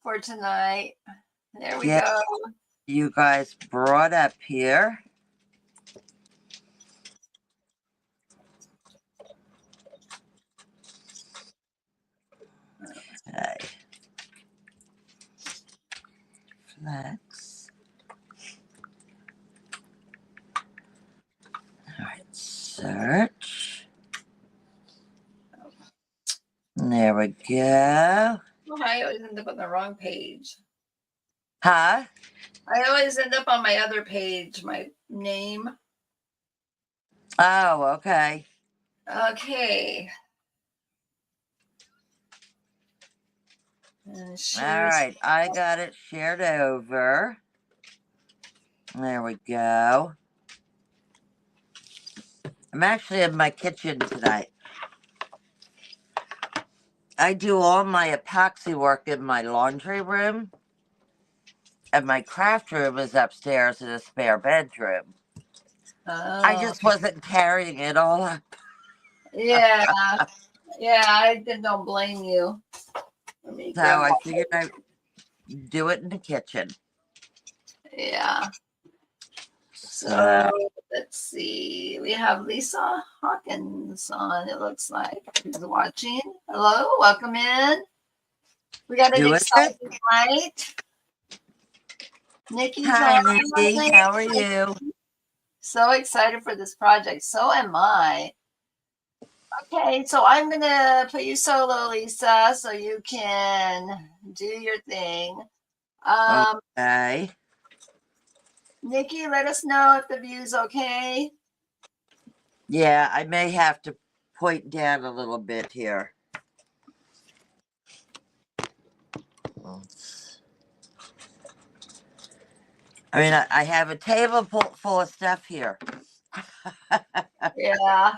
for tonight. There we Get go. you guys brought up here. Okay. Flex. All right, search. There we go. Oh, I always end up on the wrong page. Huh? I always end up on my other page, my name. Oh, okay. Okay. All right, I got it shared over. There we go. I'm actually in my kitchen tonight. I do all my epoxy work in my laundry room, and my craft room is upstairs in a spare bedroom. I just wasn't carrying it all up. Yeah. Yeah, I don't blame you. So I figured I'd do it in the kitchen. Yeah. So let's see. We have Lisa Hawkins on, it looks like. She's watching. Hello, welcome in. We got an exciting night. Nikki's Hi, on. Nikki. How are you? So excited for this project. So am I. Okay, so I'm going to put you solo, Lisa, so you can do your thing. Okay. Nikki, let us know if the view's okay. Yeah, I may have to point down a little bit here. I mean, I have a table full of stuff here. Yeah.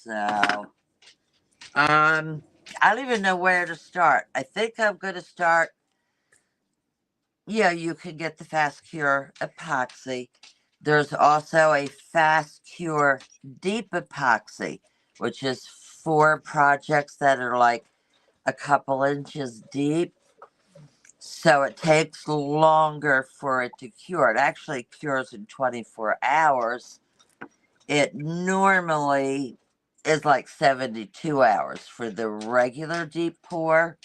So, I don't even know where to start. I think I'm going to start. Yeah, you can get the Fast Cure Epoxy. There's also a Fast Cure Deep Epoxy, which is for projects that are like a couple inches deep. So it takes longer for it to cure. It actually cures in 24 hours. It normally is like 72 hours for the regular deep pour.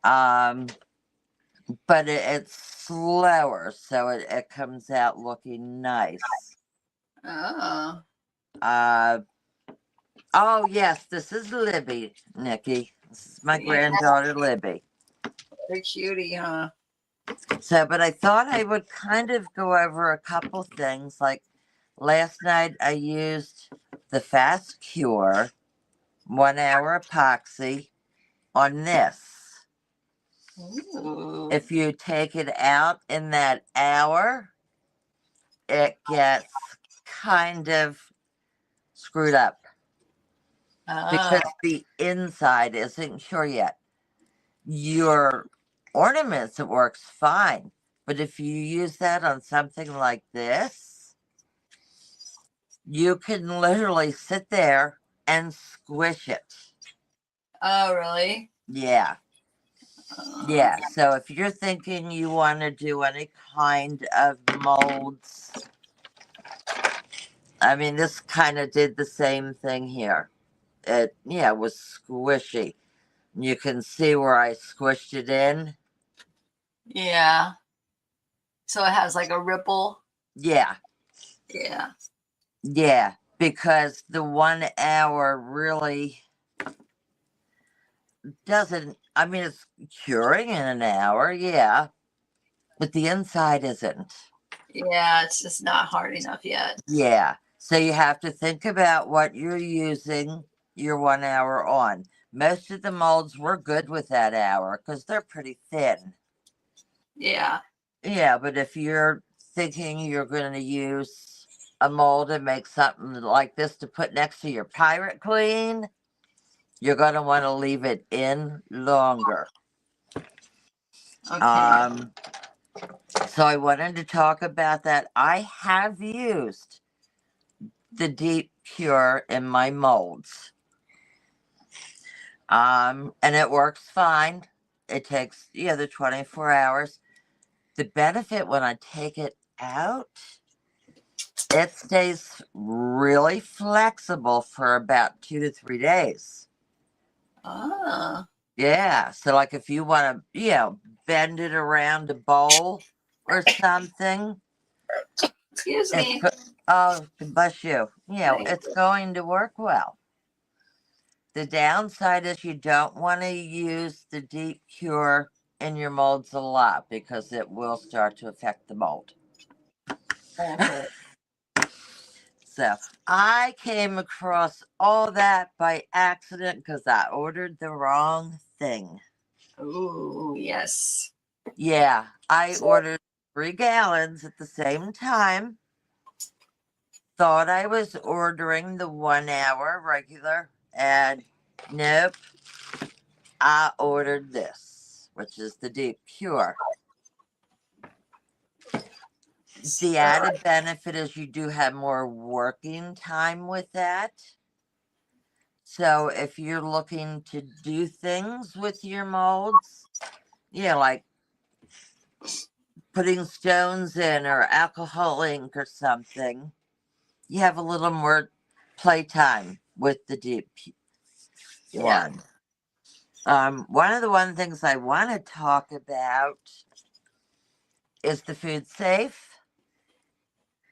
But it's slower, so it comes out looking nice. Oh. Oh, yes, this is Libby, Nikki. This is my granddaughter, Libby. Very cutie, huh? So, but I thought I would kind of go over a couple things. Like last night, I used the Fast Cure 1 hour epoxy on this. Ooh. If you take it out in that hour, it gets kind of screwed up because the inside isn't sure yet. Your ornaments, it works fine. But if you use that on something like this, you can literally sit there and squish it. Oh, really? Yeah. Yeah. So if you're thinking you want to do any kind of molds, I mean, this kind of did the same thing here. It, yeah, was squishy. You can see where I squished it in. Yeah. So it has like a ripple. Yeah. Yeah. Yeah, because the 1 hour really doesn't, I mean, it's curing in an hour, yeah, but the inside isn't. Yeah, it's just not hard enough yet. Yeah, so you have to think about what you're using your 1 hour on. Most of the molds were good with that hour because they're pretty thin. Yeah. Yeah, but if you're thinking you're going to use a mold and make something like this to put next to your Pirate Queen, you're going to want to leave it in longer. Okay. So I wanted to talk about that. I have used the Deep Cure in my molds. And it works fine. It takes, the 24 hours. The benefit when I take it out, it stays really flexible for about 2 to 3 days. Ah, Yeah. So, like, if you want to, bend it around a bowl or something, excuse me. oh, bless you. Thank It's you. going to work well. The downside is you don't want to use the deep cure in your molds a lot because it will start to affect the mold. Okay. So I came across all that by accident because I ordered the wrong thing. Ooh, yes. Yeah, I So, ordered 3 gallons at the same time. Thought I was ordering the 1 hour regular, and nope, I ordered this, which is the deep cure. The added benefit is you do have more working time with that. So if you're looking to do things with your molds, like putting stones in or alcohol ink or something, you have a little more playtime with the deep yeah, one. One of the things I want to talk about is the food safe.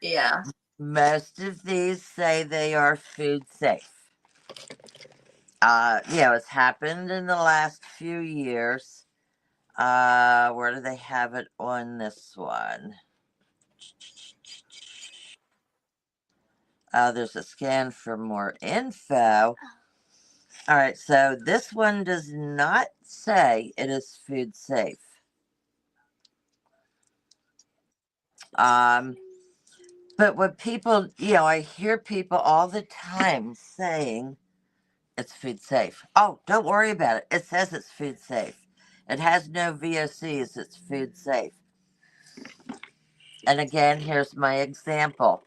yeah, Most of these say they are food safe. It's happened in the last few years. Where do they have it on this one? There's a scan for more info. All right, so this one does not say it is food safe. Um, but what people, I hear people all the time saying it's food safe. Oh, don't worry about it. It says it's food safe. It has no VOCs. It's food safe. And again, here's my example.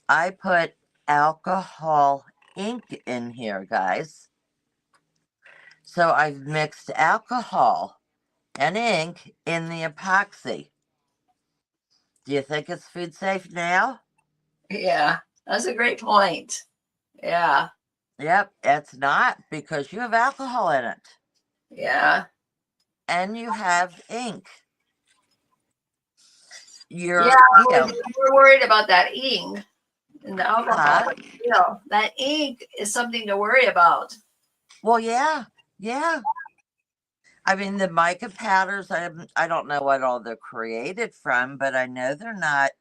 I put alcohol ink in here, guys. So I've mixed alcohol and ink in the epoxy. Do you think it's food safe now? yeah. That's a great point. Yeah, Yep, it's not because you have alcohol in it yeah, and you have ink. yeah. You're, We're worried about that ink and the alcohol, huh? but still, that ink is something to worry about. Well, yeah, yeah. I mean, the mica powders, I don't know what all they're created from, but I know they're not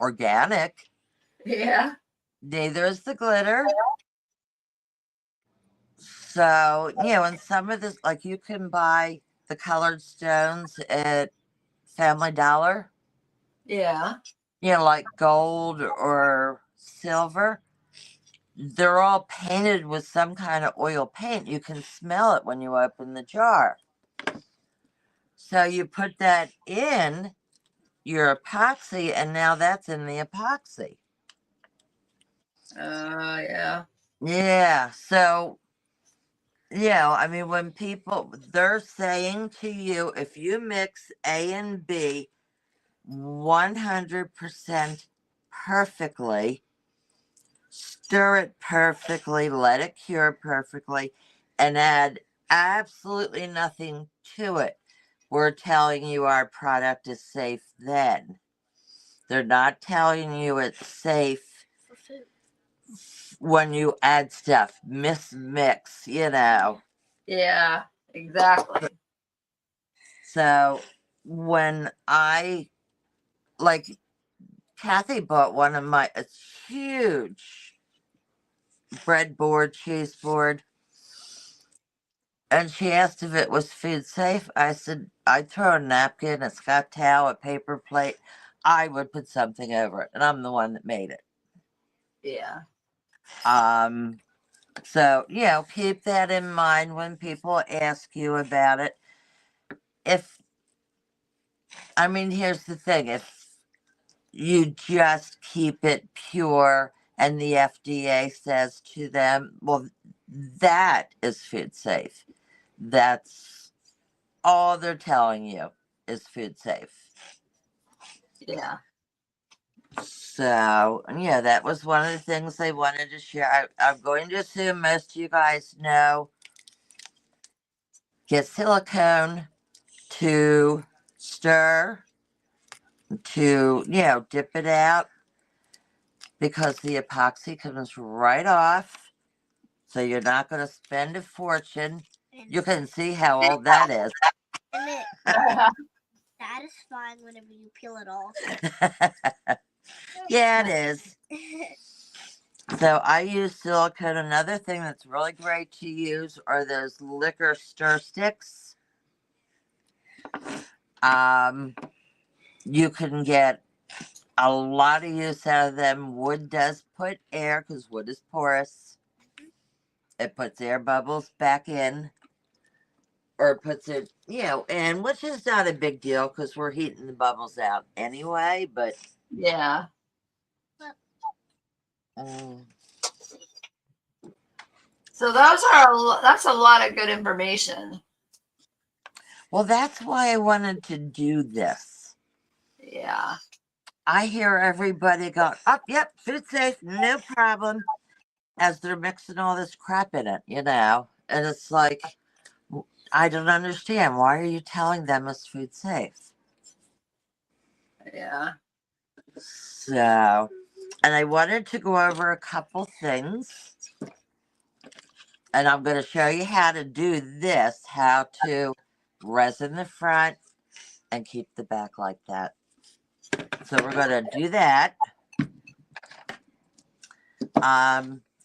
organic. Yeah, Neither is the glitter. So, and some of this, like you can buy the colored stones at Family Dollar, yeah. like gold or silver. They're all painted with some kind of oil paint. You can smell it when you open the jar. So you put that in your epoxy, and now that's in the epoxy. Yeah, Yeah. So, I mean, when they're saying to you, if you mix A and B 100% perfectly, stir it perfectly, let it cure perfectly, and add absolutely nothing to it, we're telling you our product is safe then. They're not telling you it's safe when you add stuff, mix. yeah, exactly. So when like, Kathy bought one of my, it's huge breadboard, cheese board, and she asked if it was food safe. I said, I'd throw a napkin, a Scott towel, a paper plate. I would put something over it, and I'm the one that made it. Yeah, Um, so, keep that in mind when people ask you about it. Here's the thing, if you just keep it pure and the FDA says to them, well, that is food safe. That's all they're telling you is food safe. Yeah. So, yeah, that was one of the things they wanted to share. I'm going to assume most of you guys know, get silicone to stir, to, dip it out, because the epoxy comes right off. So you're not going to spend a fortune. You can see how old that is. And it satisfying whenever you peel it off. Yeah, it is. So I use silicone. Another thing that's really great to use are those liquor stir sticks. You can get a lot of use out of them. Wood does put air, because wood is porous. It puts air bubbles back in, or puts it, in, which is not a big deal because we're heating the bubbles out anyway. But Yeah. um, So that's a lot of good information. well, that's why I wanted to do this. Yeah. I hear everybody go, "Oh, yep, food safe, no problem," as they're mixing all this crap in it, and it's like, I don't understand. Why are you telling them it's food safe? Yeah. So, and I wanted to go over a couple things, and I'm going to show you how to do this, how to resin the front and keep the back like that. So we're going to do that.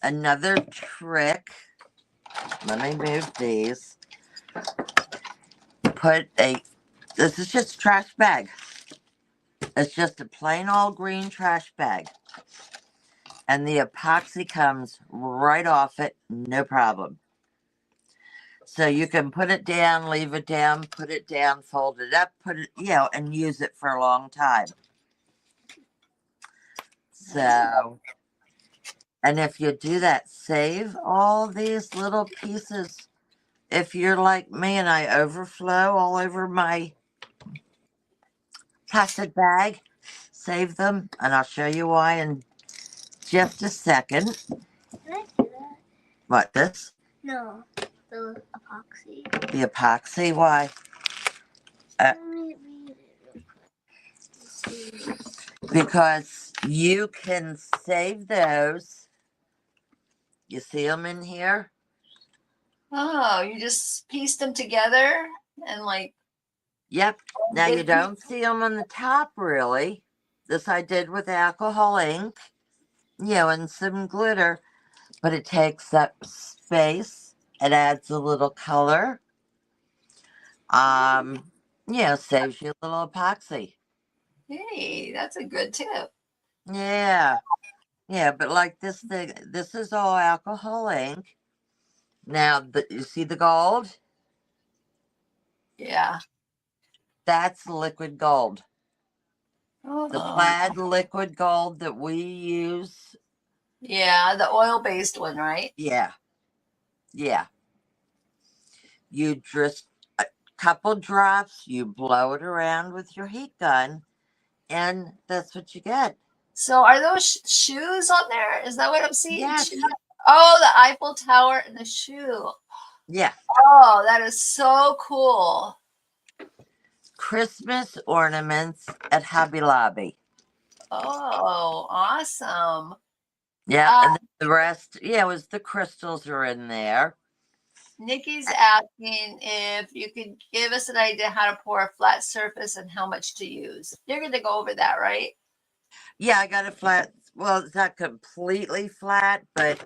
Another trick, let me move these. This is just a trash bag. It's just a plain old green trash bag. And the epoxy comes right off it, no problem. So you can put it down, leave it down, put it down, fold it up, put it, and use it for a long time. So, and if you do that, save all these little pieces. If you're like me and I overflow all over my plastic bag, save them, and I'll show you why in just a second. Can I do that? What, this? No, the epoxy. The epoxy? Why? Let me read it real quick. Because you can save those. You see them in here? Oh, you just pieced them together and like. Yep. Now you don't see them on the top really. This I did with alcohol ink, and some glitter, but it takes up space. It adds a little color. Saves you a little epoxy. Hey, that's a good tip. Yeah. Yeah, but like this thing, this is all alcohol ink. Now, you see the gold? Yeah. That's liquid gold. The Oh. plaid liquid gold that we use. Yeah, the oil-based one, right? Yeah. Yeah. You just a couple drops, you blow it around with your heat gun, and that's what you get. So are those shoes on there? Is that what I'm seeing? Yes. Oh, the Eiffel Tower and the shoe. Yeah. Oh, that is so cool. Christmas ornaments at Hobby Lobby. Oh, awesome. Yeah, and then the rest, it was the crystals are in there. Nikki's asking if you could give us an idea how to pour a flat surface and how much to use. You're going to go over that, right? Yeah, I got a flat. Well, it's not completely flat, but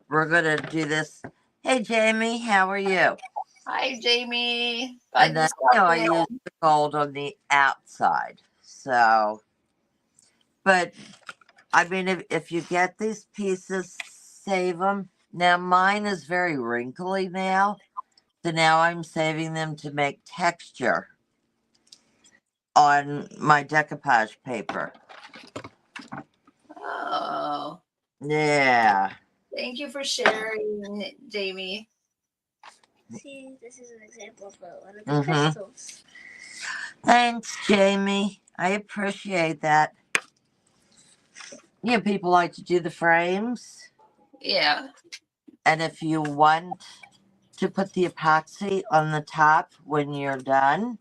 we're going to do this. Hey, Jamie, how are you? Hi, Jamie. And then, I use the gold on the outside. So, but I mean, if you get these pieces, save them. Now, mine is very wrinkly now. So now I'm saving them to make texture on my decoupage paper. Oh. Yeah. Thank you for sharing, Jamie. See, this is an example of one of the Mhm. crystals. Thanks, Jamie. I appreciate that. People like to do the frames. Yeah. And if you want to put the epoxy on the top when you're done,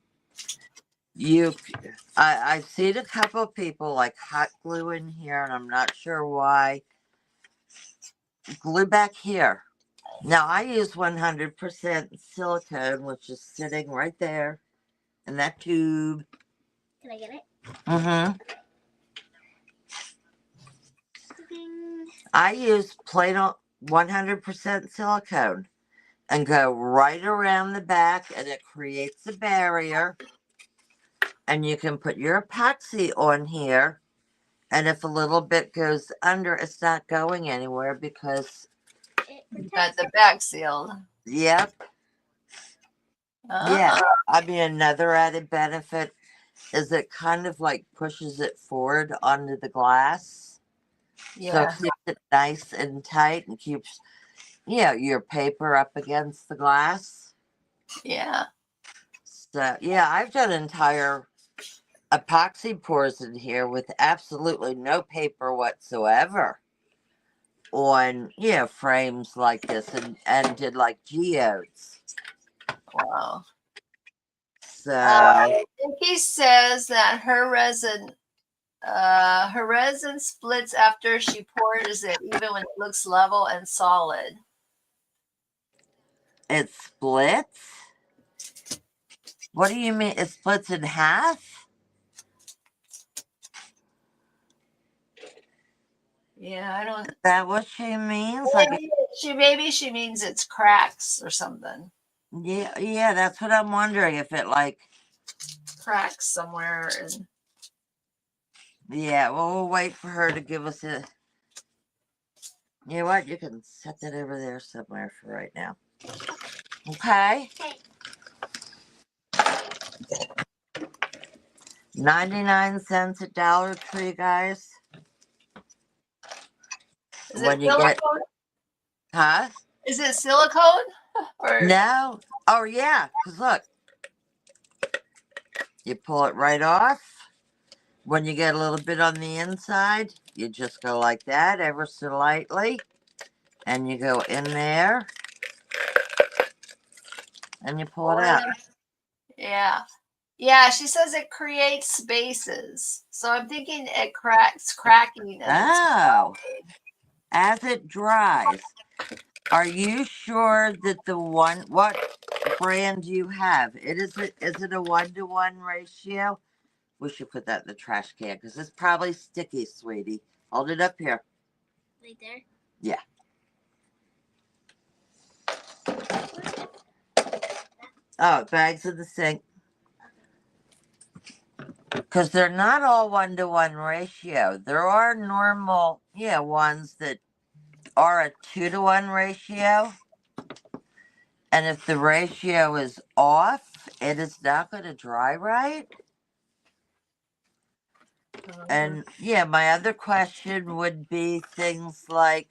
I've seen a couple of people like hot glue in here, and I'm not sure why. Glue back here. Now I use 100% silicone, which is sitting right there in that tube. Can I get it? Mm-hmm. Ding. I use plain 100% silicone and go right around the back, and it creates a barrier. And you can put your epoxy on here, and if a little bit goes under, it's not going anywhere because, It Got protects the it. back sealed. yep, yeah. Uh-huh. I mean, another added benefit is it kind of like pushes it forward onto the glass. So it Yeah. keeps it nice and tight and keeps, your paper up against the glass. Yeah. So, yeah, I've done entire epoxy pours in here with absolutely no paper whatsoever on, frames like this and did like geodes. Wow. So, Nikki says that her resin splits after she pours it, even when it looks level and solid. it splits? What do you mean? It splits in half? Yeah, I don't. Is that what she means? Like, Maybe she means it's cracks or something. yeah, that's what I'm wondering. If it like, Cracks somewhere. And yeah, well, we'll wait for her to give us a. You know what? You can set that over there somewhere for right now. Okay. Okay. 99 cents at Dollar Tree, guys. is When it you get, silicone? huh? Is it silicone? Or No. Oh, yeah. Because look, you pull it right off. When you get a little bit on the inside, you just go like that, ever so lightly. And you go in there. And you pull it out. yeah. Yeah, she says it creates spaces. So I'm thinking it cracking as it's Oh. As it dries. Are you sure that what brand do you have? Is it a 1-to-1 ratio? We should put that in the trash can because it's probably sticky, sweetie. Hold it up here. Right there? Yeah. Oh, bags in the sink. Because they're not all 1-to-1 ratio. There are normal, ones that are a 2-to-1 ratio. And if the ratio is off, it is not going to dry right. And my other question would be things like,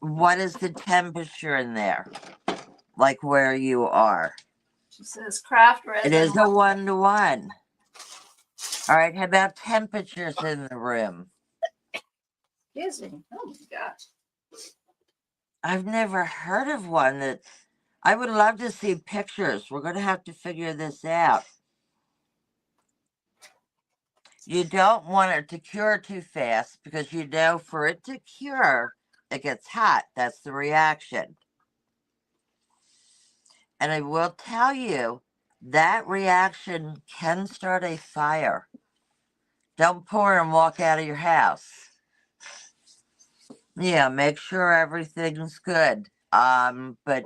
what is the temperature in there? Like where you are. She says craft It resin. is a 1-to-1. All right, how about temperatures in the room? Excuse me. Oh my gosh. I've never heard of one that I would love to see pictures. We're going to have to figure this out. You don't want it to cure too fast because for it to cure, it gets hot. That's the reaction. And I will tell you, that reaction can start a fire. Don't pour and walk out of your house. Yeah, make sure everything's good. But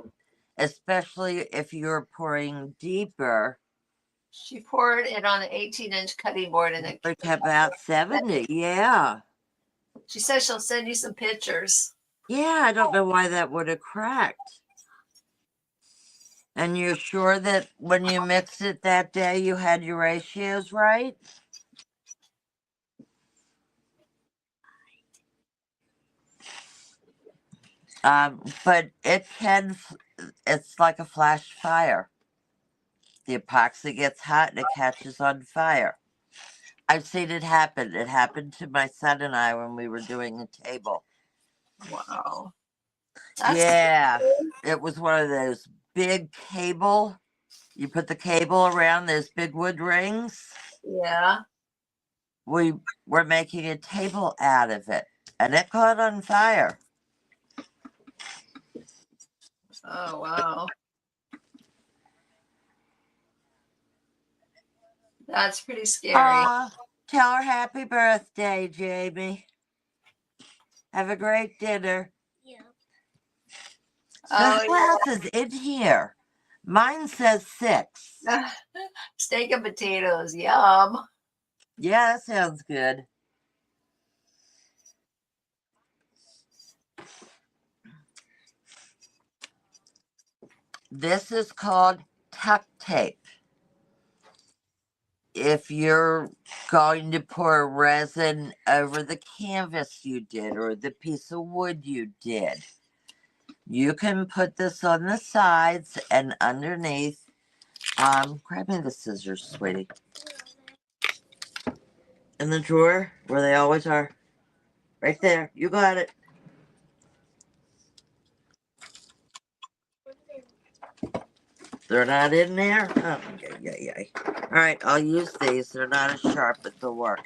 especially if you're pouring deeper, She poured it on an 18-inch cutting board and it. like about 70. Yeah. She says she'll send you some pictures. Yeah, I don't know why that would have cracked. And you're sure that when you mixed it that day, you had your ratios right? But it can it's like a flash fire. The epoxy gets hot and it catches on fire. I've seen it happen. It happened to my son and I when we were doing a table. Wow. That's Yeah, it was one of those big cable. You put the cable around those big wood rings. yeah. We were making a table out of it, and it caught on fire. Oh wow. That's pretty scary. Aw, tell her happy birthday, Jamie. Have a great dinner. Yeah. So Oh who else is in here? Mine says 6. yeah. Steak and potatoes. Yum. Yeah, that sounds good. This is called tuck tape. If you're going to pour resin over the canvas you did or the piece of wood you did, you can put this on the sides and underneath. Grab me the scissors, sweetie. In the drawer where they always are. Right there. You got it. They're not in there? Oh, yeah. All right, I'll use these. They're not as sharp, but they'll work.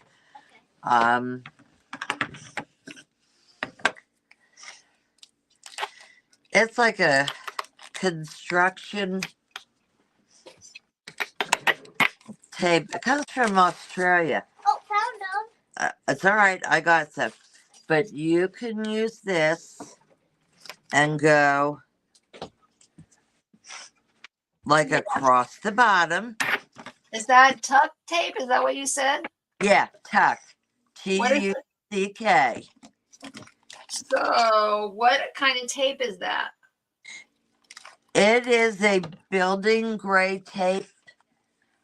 It's like a construction tape. It comes from Australia. Oh, found them. It's all right. I got some. But you can use this and go like across the bottom. Is that tuck tape? Is that what you said? Yeah, tuck. What is it? Tuck. So what kind of tape is that? It is a building grade tape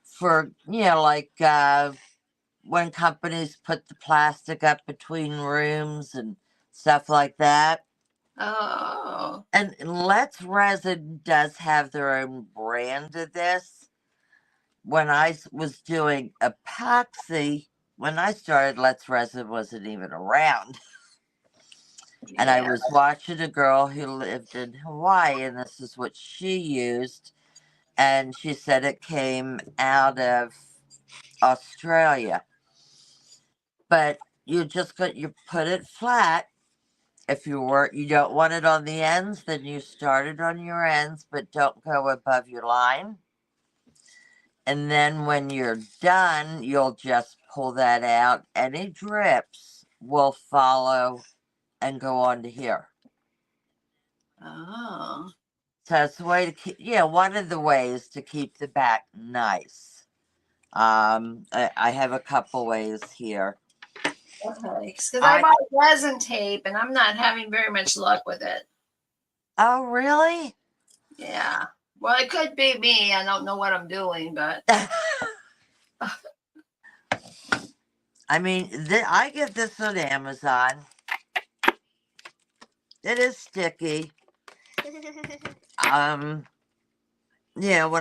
for, like when companies put the plastic up between rooms and stuff like that. Oh. And Let's Resin does have their own brand of this. When I was doing epoxy, when I started, Let's Resin wasn't even around. And I Yeah. was watching a girl who lived in Hawaii, and this is what she used. And she said it came out of Australia. But you put it flat. If you don't want it on the ends, then you start it on your ends, but don't go above your line. And then when you're done, you'll just pull that out. Any drips will follow and go on to here. Oh. So it's a way to keep, one of the ways to keep the back nice. I have a couple ways here. Okay. Because I bought resin tape and I'm not having very much luck with it. Oh, really? Yeah. Well, it could be me. I don't know what I'm doing, but I mean, I get this on Amazon. It is sticky. When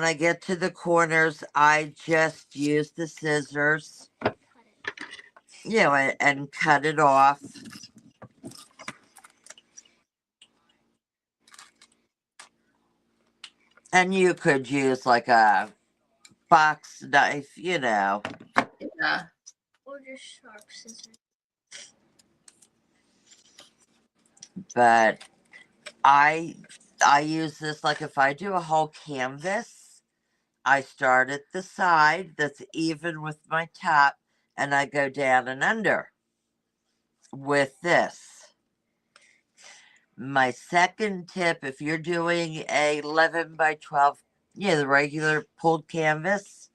I get to the corners, I just use the scissors, and cut it off. And you could use like a box knife, yeah. Or just sharp scissors. But I use this like if I do a whole canvas, I start at the side that's even with my top, and I go down and under with this. My second tip, if you're doing a 11 by 12, the regular pulled canvas,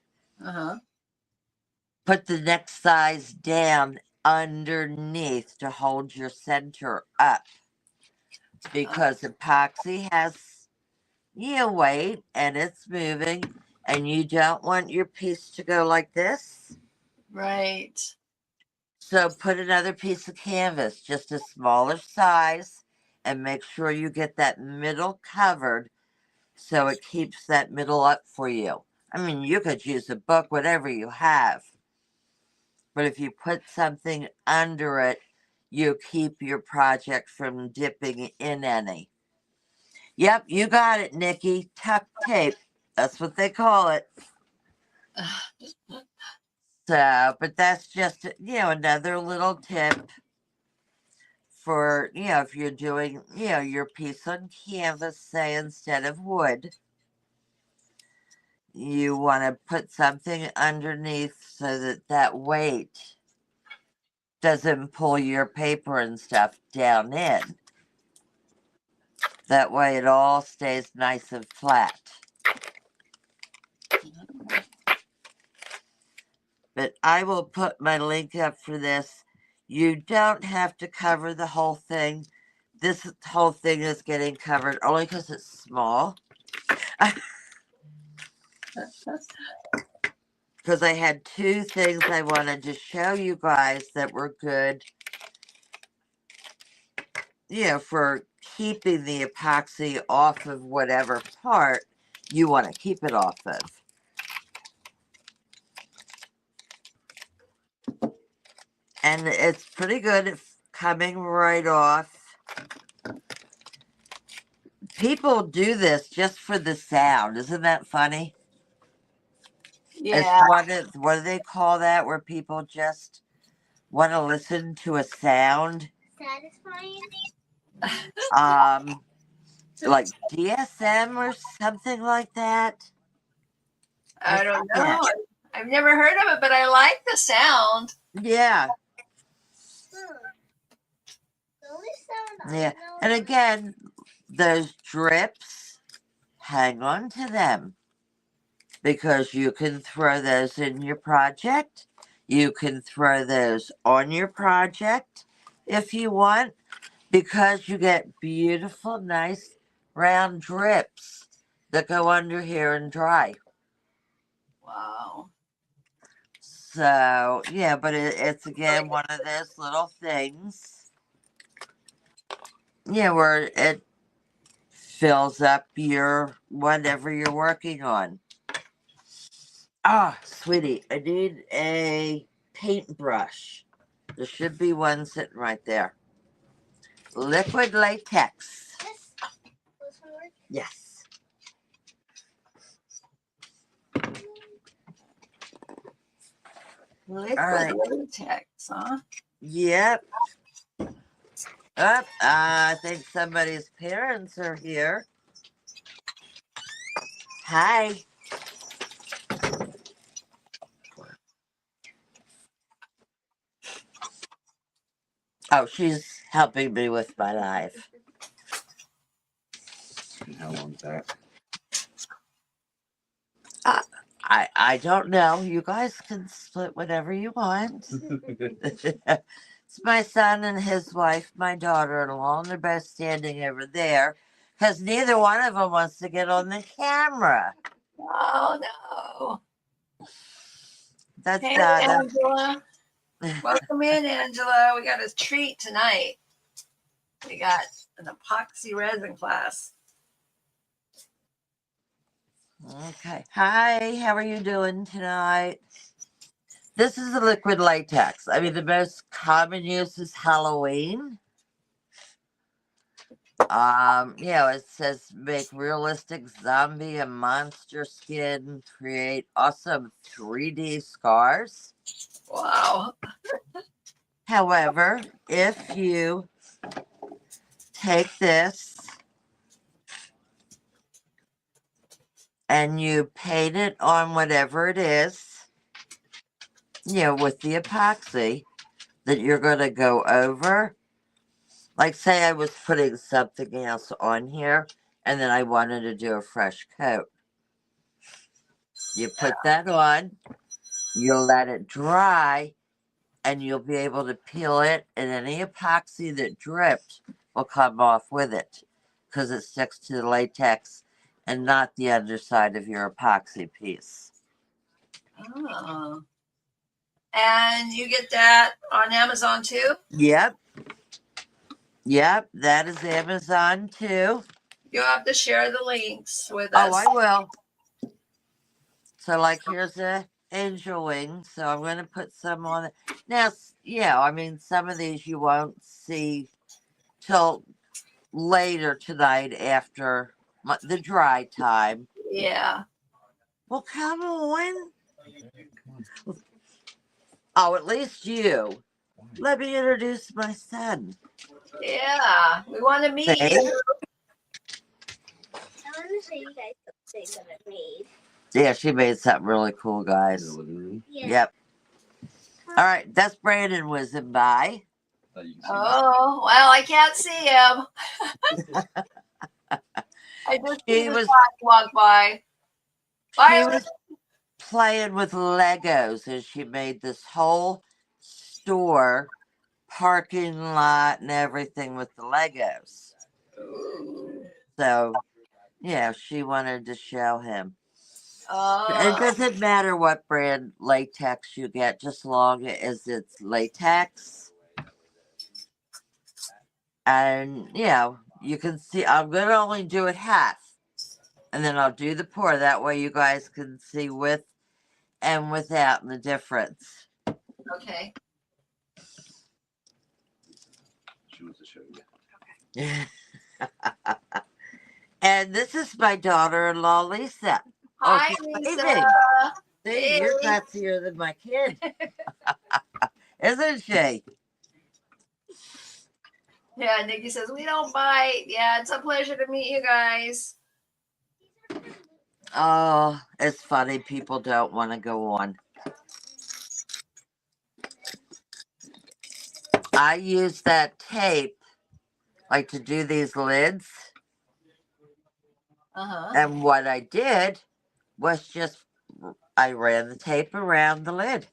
put the next size down underneath to hold your center up. Because epoxy has, weight and it's moving, and you don't want your piece to go like this. Right. So put another piece of canvas, just a smaller size, and make sure you get that middle covered so it keeps that middle up for you. I mean, you could use a book, whatever you have. But if you put something under it, you keep your project from dipping in any. Yep, you got it, Nikki. Tuck tape. That's what they call it. So, but that's just, another little tip for, if you're doing, your piece on canvas, say, instead of wood, you want to put something underneath so that that weight doesn't pull your paper and stuff down in. That way it all stays nice and flat. But I will put my link up for this. You don't have to cover the whole thing. This whole thing is getting covered only because it's small. Because I had two things I wanted to show you guys that were good, for keeping the epoxy off of whatever part you want to keep it off of. And it's pretty good at coming right off. People do this just for the sound. Isn't that funny? Yeah. What do they call that? Where people just want to listen to a sound? Satisfying. Like DSM or something like that. I don't know. I've never heard of it, but I like the sound. Yeah. The only sound Yeah. And again, those drips, hang on to them. Because you can throw those in your project. You can throw those on your project if you want, because you get beautiful, nice round drips that go under here and dry. Wow. So, yeah, but it's again one of those little things, where it fills up your whatever you're working on. Ah, sweetie, I need a paintbrush. There should be one sitting right there. Liquid latex. Yes. Liquid latex, huh? Yep. I think somebody's parents are here. Hi. Oh, she's helping me with my life. How long's that? I don't know. You guys can split whatever you want. It's my son and his wife, my daughter-in-law, and they're both standing over there because neither one of them wants to get on the camera. Oh no. That's Hey, Donna. Angela. Welcome in, Angela. We got a treat tonight. We got an epoxy resin class. Okay. Hi, how are you doing tonight? This is a liquid latex. I mean, the most common use is Halloween. It says make realistic zombie and monster skin, create awesome 3D scars. Wow. However, if you take this and you paint it on whatever it is, with the epoxy that you're going to go over, like say I was putting something else on here and then I wanted to do a fresh coat. You put that on, you'll let it dry, and you'll be able to peel it, and any epoxy that dripped will come off with it because it sticks to the latex and not the underside of your epoxy piece. Oh. And you get that on Amazon too? Yep. Yep, that is Amazon too. You'll have to share the links with Oh, us. I will. So, like, here's a angel wing. So I'm going to put some on it. Now, yeah, I mean, some of these you won't see till later tonight after the dry time. Yeah. Well, come on. Oh, at least you. Let me introduce my son. Yeah. We want to meet See? you. I want to show you guys something that I made. Yeah, she made something really cool, guys. Yeah. Yep. All right, that's Brandon whizzing by. Oh, well, I can't see him. I just see She the was dog walk by. she Bye. was playing with Legos, and she made this whole store, parking lot, and everything with the Legos. Ooh. So, yeah, she wanted to show him. It Oh, doesn't matter what brand latex you get, just long as it's latex. And, you can see, I'm going to only do it half. And then I'll do the pour. That way you guys can see with and without the difference. okay. She wants to show you. And this is my daughter-in-law, Lisa. Hi, she's Lisa. waving. See, Hey. you're gutsier than my kid. Isn't she? Yeah, Nikki says, we don't bite. Yeah, it's a pleasure to meet you guys. Oh, it's funny. People don't want to go on. I use that tape, like, to do these lids. Uh-huh. And what I did was I ran the tape around the lid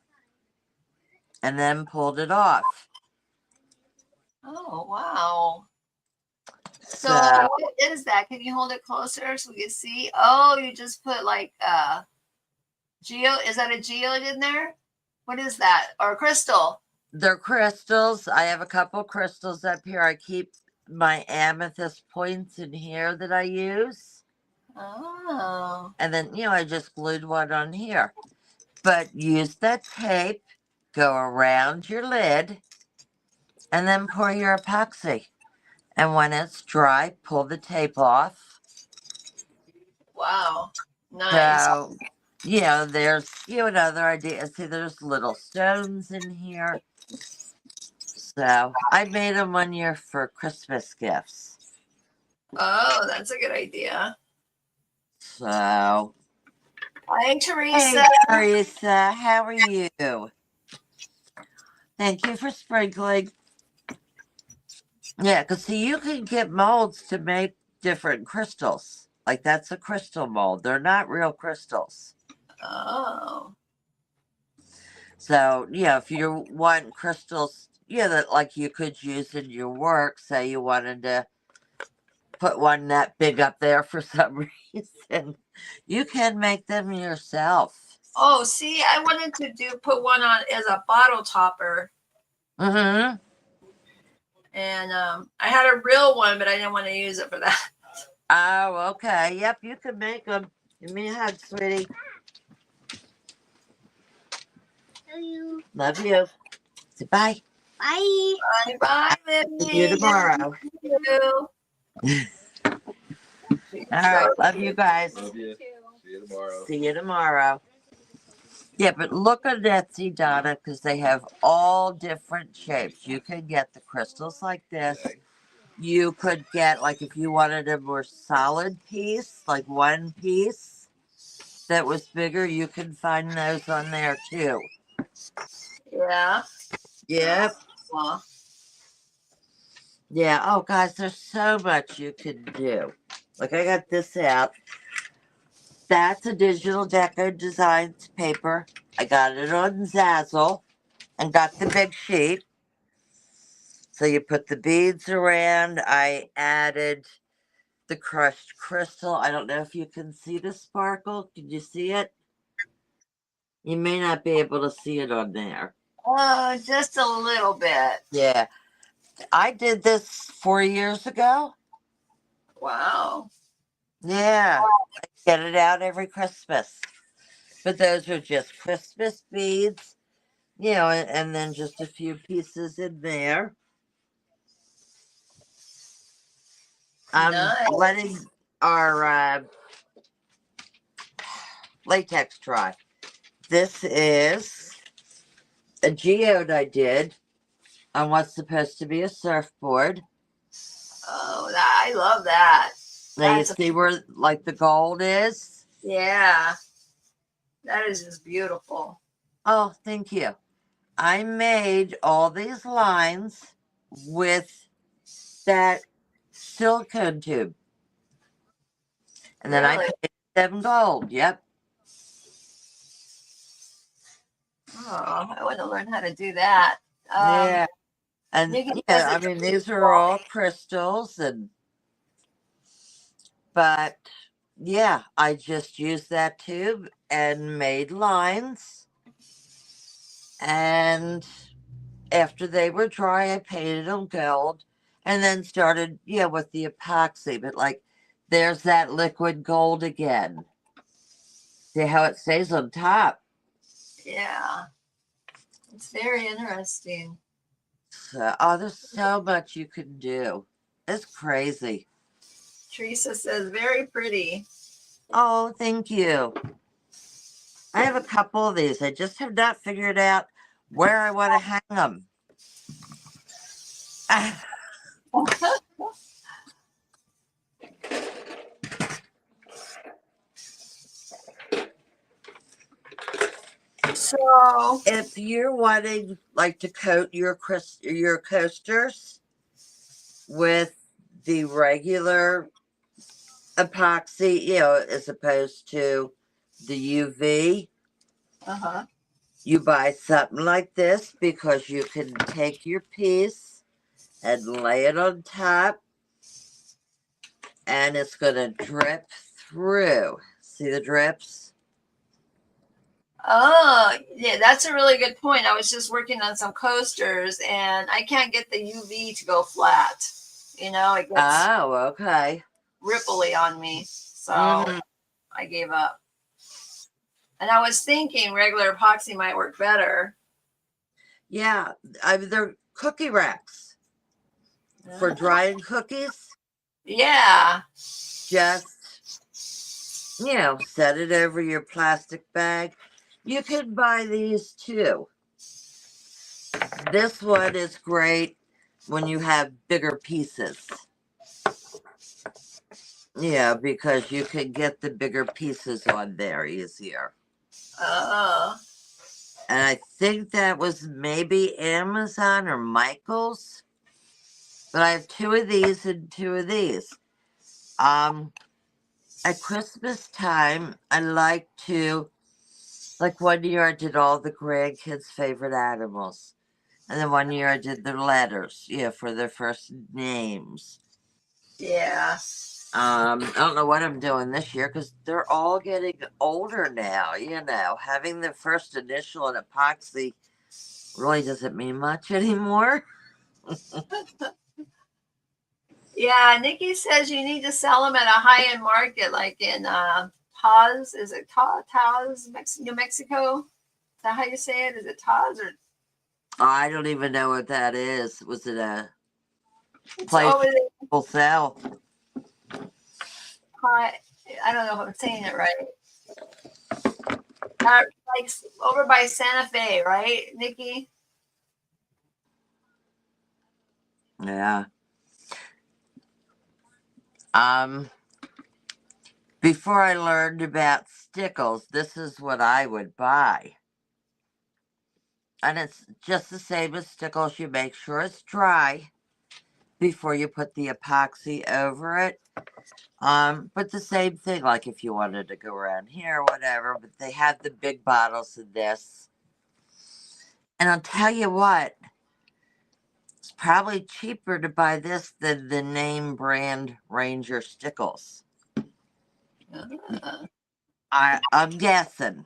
and then pulled it off. Oh, wow. So So what is that? Can you hold it closer so we can see? Oh, you just put like is that a geode in there? What is that? Or crystal? they're crystals. I have a couple crystals up here. I keep my amethyst points in here that I use. Oh. And then, I just glued one on here. But use that tape, go around your lid, and then pour your epoxy. And when it's dry, pull the tape off. Wow. Nice. So, there's another idea. See, there's little stones in here. So I made them one year for Christmas gifts. Oh, that's a good idea. So, Hi, Teresa. hey, Teresa, how are you? Thank you for sprinkling. Yeah, because see, you can get molds to make different crystals. Like, that's a crystal mold. They're not real crystals. Oh. So, if you want crystals, that like you could use in your work, say you wanted to put one that big up there for some reason, you can make them yourself. Oh, see, I wanted to put one on as a bottle topper. Mm-hmm. And I had a real one, but I didn't want to use it for that. Oh, okay. Yep, you can make them. Give me a hug, sweetie. Love you. Love you. Say bye. Bye. Bye, bye, See you Libby. tomorrow. You. All right. Love you guys. Love you. See you tomorrow. See you tomorrow. Yeah, but look on Etsy, Donna, because they have all different shapes. You can get the crystals like this. You could get, like, if you wanted a more solid piece, like one piece that was bigger, you can find those on there too. Yeah. Yep. Well, Yeah. Oh, guys, there's so much you can do. Like, I got this out. That's a digital deco designs paper. I got it on Zazzle and got the big sheet. So you put the beads around. I added the crushed crystal. I don't know if you can see the sparkle. Can you see it? You may not be able to see it on there. just a little bit. Yeah. I did this 4 years ago. Wow. Yeah, I get it out every Christmas. But those are just Christmas beads, and then just a few pieces in there. I'm Nice. letting our latex dry. This is a geode I did on what's supposed to be a surfboard. Oh, I love that. Now you That's see where like the gold is? yeah. That is just beautiful. Oh, thank you. I made all these lines with that silicone tube. And then I Really? painted them gold. Yep. Oh, I want to learn how to do that. Yeah. And Nikki says yeah, I it's mean these are all crystals but yeah, I just used that tube and made lines. And after they were dry, I painted them gold and then started, with the epoxy. But like, there's that liquid gold again. See how it stays on top? yeah. It's very interesting. So, oh, there's so much you can do. It's crazy. Teresa says very pretty. Oh, thank you. I have a couple of these. I just have not figured out where I want to hang them. So If you're wanting like to coat your coasters with the regular epoxy, as opposed to the UV, uh-huh. you buy something like this because you can take your piece and lay it on top and it's going to drip through. See the drips? Oh, yeah, that's a really good point. I was just working on some coasters and I can't get the UV to go flat. It gets Oh, okay. ripply on me. So Mhm. I gave up. And I was thinking regular epoxy might work better. Yeah, they're cookie racks for drying cookies. Yeah. Just, set it over your plastic bag. You can buy these too. This one is great when you have bigger pieces. Yeah, because you can get the bigger pieces on there easier. Oh. And I think that was maybe Amazon or Michael's. But I have two of these and two of these. At Christmas time, I like to, like one year I did all the grandkids' favorite animals. And then one year I did their letters, for their first names. Yeah. I don't know what I'm doing this year because they're all getting older now. Having the first initial in epoxy really doesn't mean much anymore. Yeah. Nikki says you need to sell them at a high-end market, like in Taz. Is it Taz, New Mexico? Is that how you say it? Is it Taz or I don't even know what that is. Was it a it's place over there? people sell? I don't know if I'm saying it right. Like over by Santa Fe, right, Nikki? Yeah. Before I learned about stickles, this is what I would buy. And it's just the same as stickles. You make sure it's dry before you put the epoxy over it. But the same thing, like if you wanted to go around here or whatever, but they have the big bottles of this. And I'll tell you what, it's probably cheaper to buy this than the name brand Ranger stickles. Uh, I'm guessing.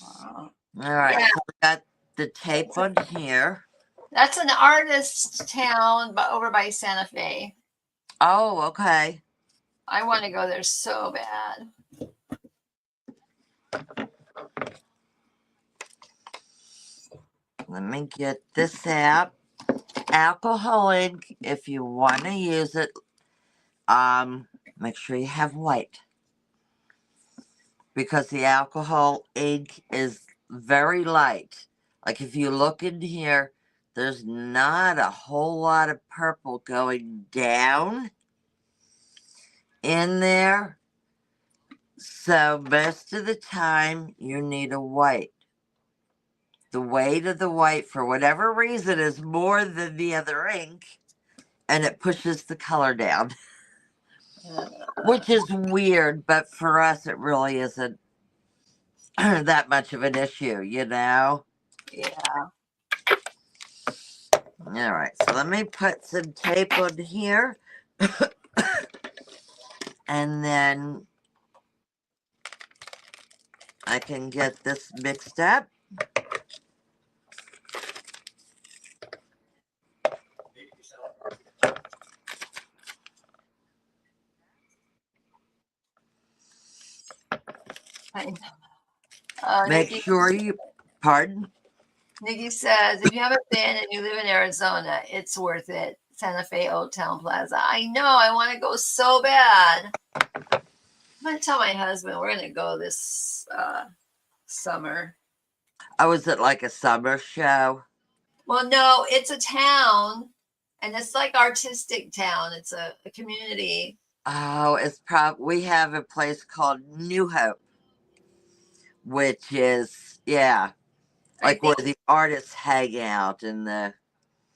wow. All right, Yeah. so we got the tape on here. That's an artist town, but over by Santa Fe. Oh, okay. I want to go there so bad. Let me get this out. Alcohol ink, if you want to use it, make sure you have white. Because the alcohol ink is very light. Like if you look in here, there's not a whole lot of purple going down in there. So most of the time you need a white. The weight of the white, for whatever reason, is more than the other ink, and it pushes the color down. Which is weird, but for us it really isn't that much of an issue, you know? Yeah. All right, so let me put some tape on here. And then I can get this mixed up. Make Nikki, sure you, pardon? Nikki says, if you haven't been and you live in Arizona, it's worth it. Santa Fe Old Town Plaza. I know. I want to go so bad. I'm going to tell my husband we're going to go this summer. Oh, is it like a summer show? Well, no, it's a town, and it's like artistic town. It's a community. Oh, we have a place called New Hope, which is, yeah, like where the artists hang out in the...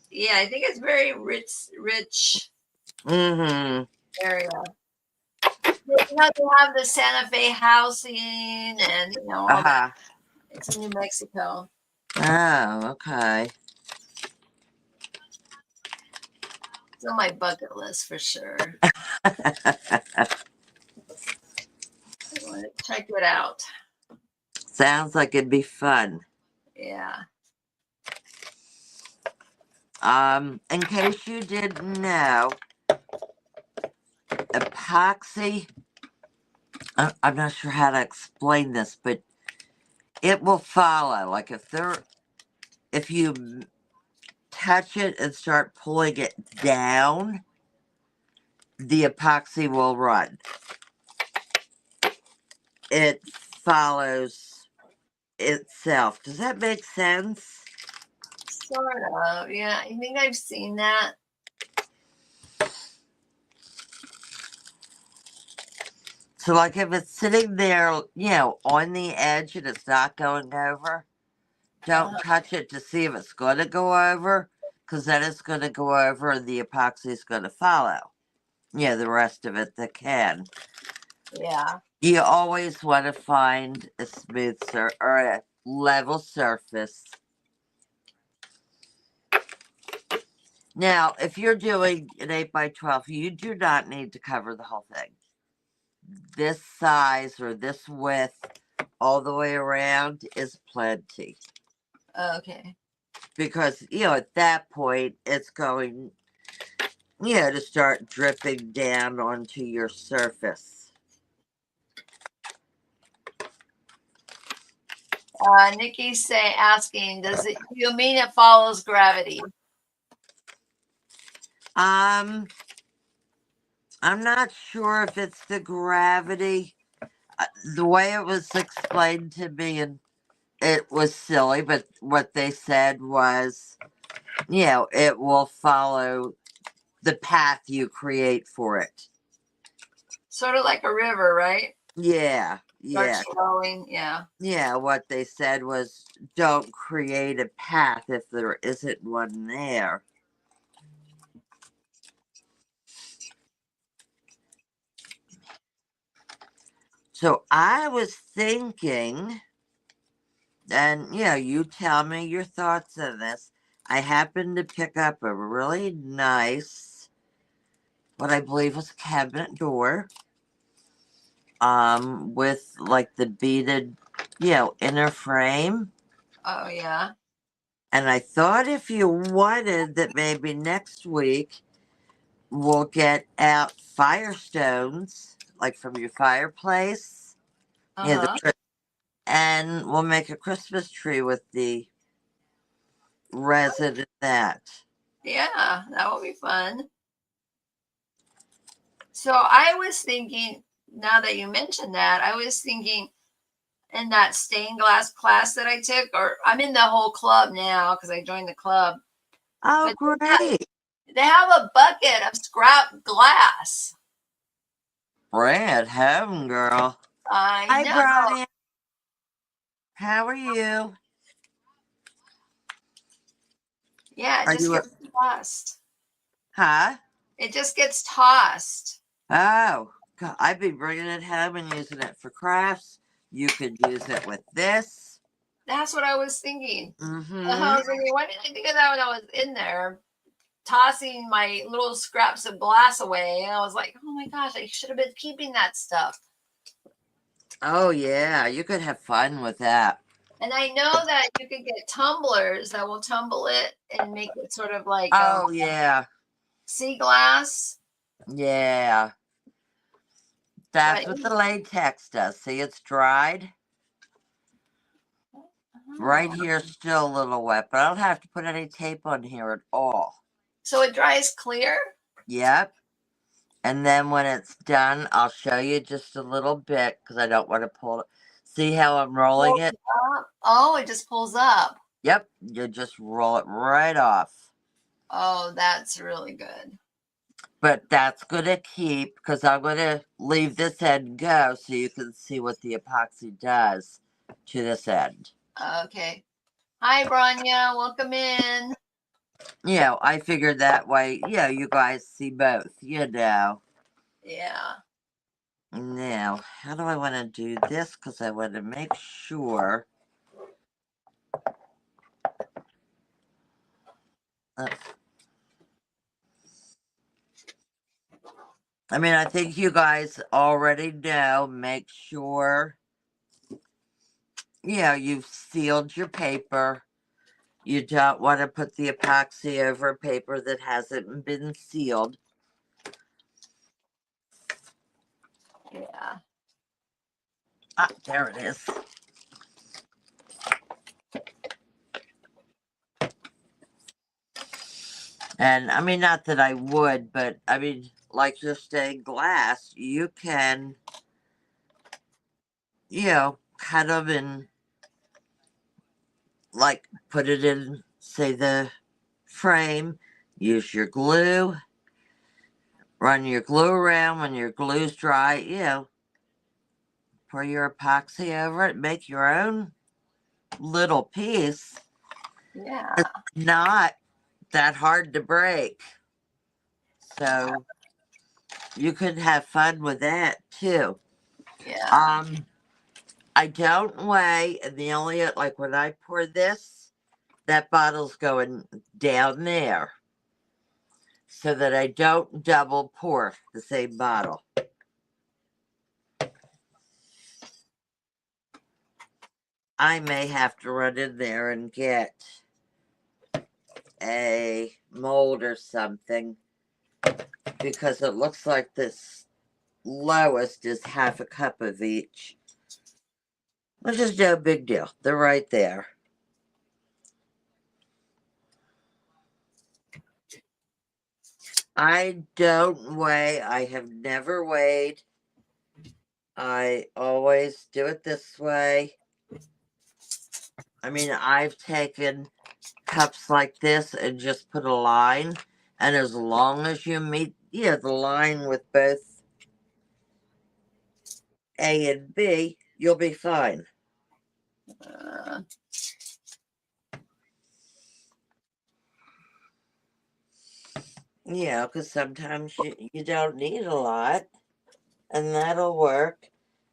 Yeah, I think it's very rich Mm-hmm. area. You know, they have the Santa Fe housing and, you know, all that. It's in New Mexico. Oh, okay. It's on my bucket list for sure. I want to check it out. Sounds like it'd be fun. Yeah. In case you didn't know, epoxy, I'm not sure how to explain this, but it will follow. Like if you touch it and start pulling it down, the epoxy will run. It follows itself. Does that make sense? Sort of. Yeah, I think I've seen that. So like if it's sitting there, you know, on the edge and it's not going over, don't touch it to see if it's going to go over, because then it's going to go over and the epoxy is going to follow. Yeah, the rest of it that can. Yeah. You always want to find a smooth or a level surface. Now, if you're doing an 8x12, you do not need to cover the whole thing. This size or this width all the way around is plenty. Okay. Because, you know, at that point, it's going, you know, to start dripping down onto your surface. Nikki's asking, do you mean it follows gravity? I'm not sure if it's the gravity. The way it was explained to me, and it was silly, but what they said was, you know, it will follow the path you create for it. Sort of like a river, right? Yeah, yeah. Starts flowing, yeah. Yeah, what they said was don't create a path if there isn't one there. So I was thinking, and you know, you tell me your thoughts on this. I happened to pick up a really nice, what I believe was a cabinet door, with like the beaded, you know, inner frame. Oh, yeah. And I thought if you wanted that maybe next week we'll get out firestones, like from your fireplace. Yeah, Uh-huh. and we'll make a Christmas tree with the resin in that. Yeah, that will be fun. So I was thinking, now that you mentioned that, I was thinking in that stained glass class that I took, or I'm in the whole club now because I joined the club. Oh, But great. they have a bucket of scrap glass. Bring it home, girl. I Hi, know. Brian. How are you? Yeah, it Are just you, gets tossed. huh? It just gets tossed. Oh, I'd be bringing it home and using it for crafts. You could use it with this. That's what I was thinking. I Mm-hmm. was thinking, why didn't I think of that when I was in there tossing my little scraps of glass away? And I was like, oh my gosh, I should have been keeping that stuff. Oh, yeah. You could have fun with that. And I know that you could get tumblers that will tumble it and make it sort of like Oh, yeah. sea glass. Yeah. But That's what the latex does. See, it's dried. Right here, still a little wet, but I don't have to put any tape on here at all. so it dries clear. Yep. And then when it's done, I'll show you just a little bit because I don't want to pull it. See how I'm rolling it? Oh, it just pulls up. Yep. You just roll it right off. Oh, that's really good. But that's going to keep because I'm going to leave this end go so you can see what the epoxy does to this end. Okay. Hi, Branya. Welcome in. You know, I figured that way, you guys see both, Yeah. Now, how do I want to do this? Because I want to make sure. Uh, I mean, I think you guys already know. Make sure, you've sealed your paper. You don't want to put the epoxy over paper that hasn't been sealed. Yeah. Ah, there it is. And I mean, not that I would, but I mean, like your stained glass, you can, cut them and like put it in, say, the frame, use your glue, run your glue around. When your glue's dry, pour your epoxy over it, make your own little piece. Yeah. It's not that hard to break. So you could have fun with that too. Yeah. I don't weigh, and the only, like when I pour this, that bottle's going down there so that I don't double pour the same bottle. I may have to run in there and get a mold or something because it looks like this lowest is half a cup of each, which is no big deal. They're right there. I don't weigh. I have never weighed. I always do it this way. I mean, I've taken cups like this and just put a line, and as long as you meet, the line with both A and B, you'll be fine. Uh, Because sometimes you don't need a lot, and that'll work.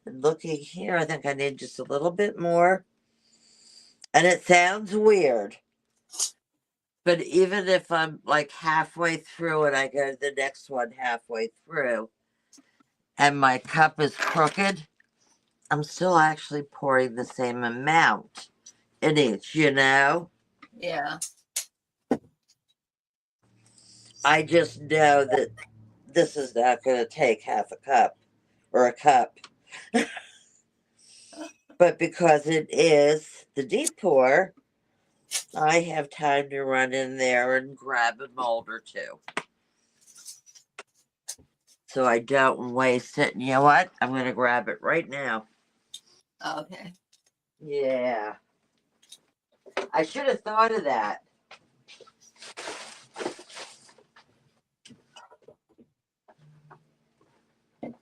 And looking here, I think I need just a little bit more. And it sounds weird, but even if I'm like halfway through and I go to the next one halfway through, and my cup is crooked, I'm still actually pouring the same amount in each, Yeah. I just know that this is not going to take half a cup or a cup. But because it is the deep pour, I have time to run in there and grab a mold or two. So I don't waste it. And you know what? I'm going to grab it right now. Okay. Yeah. I should have thought of that. Should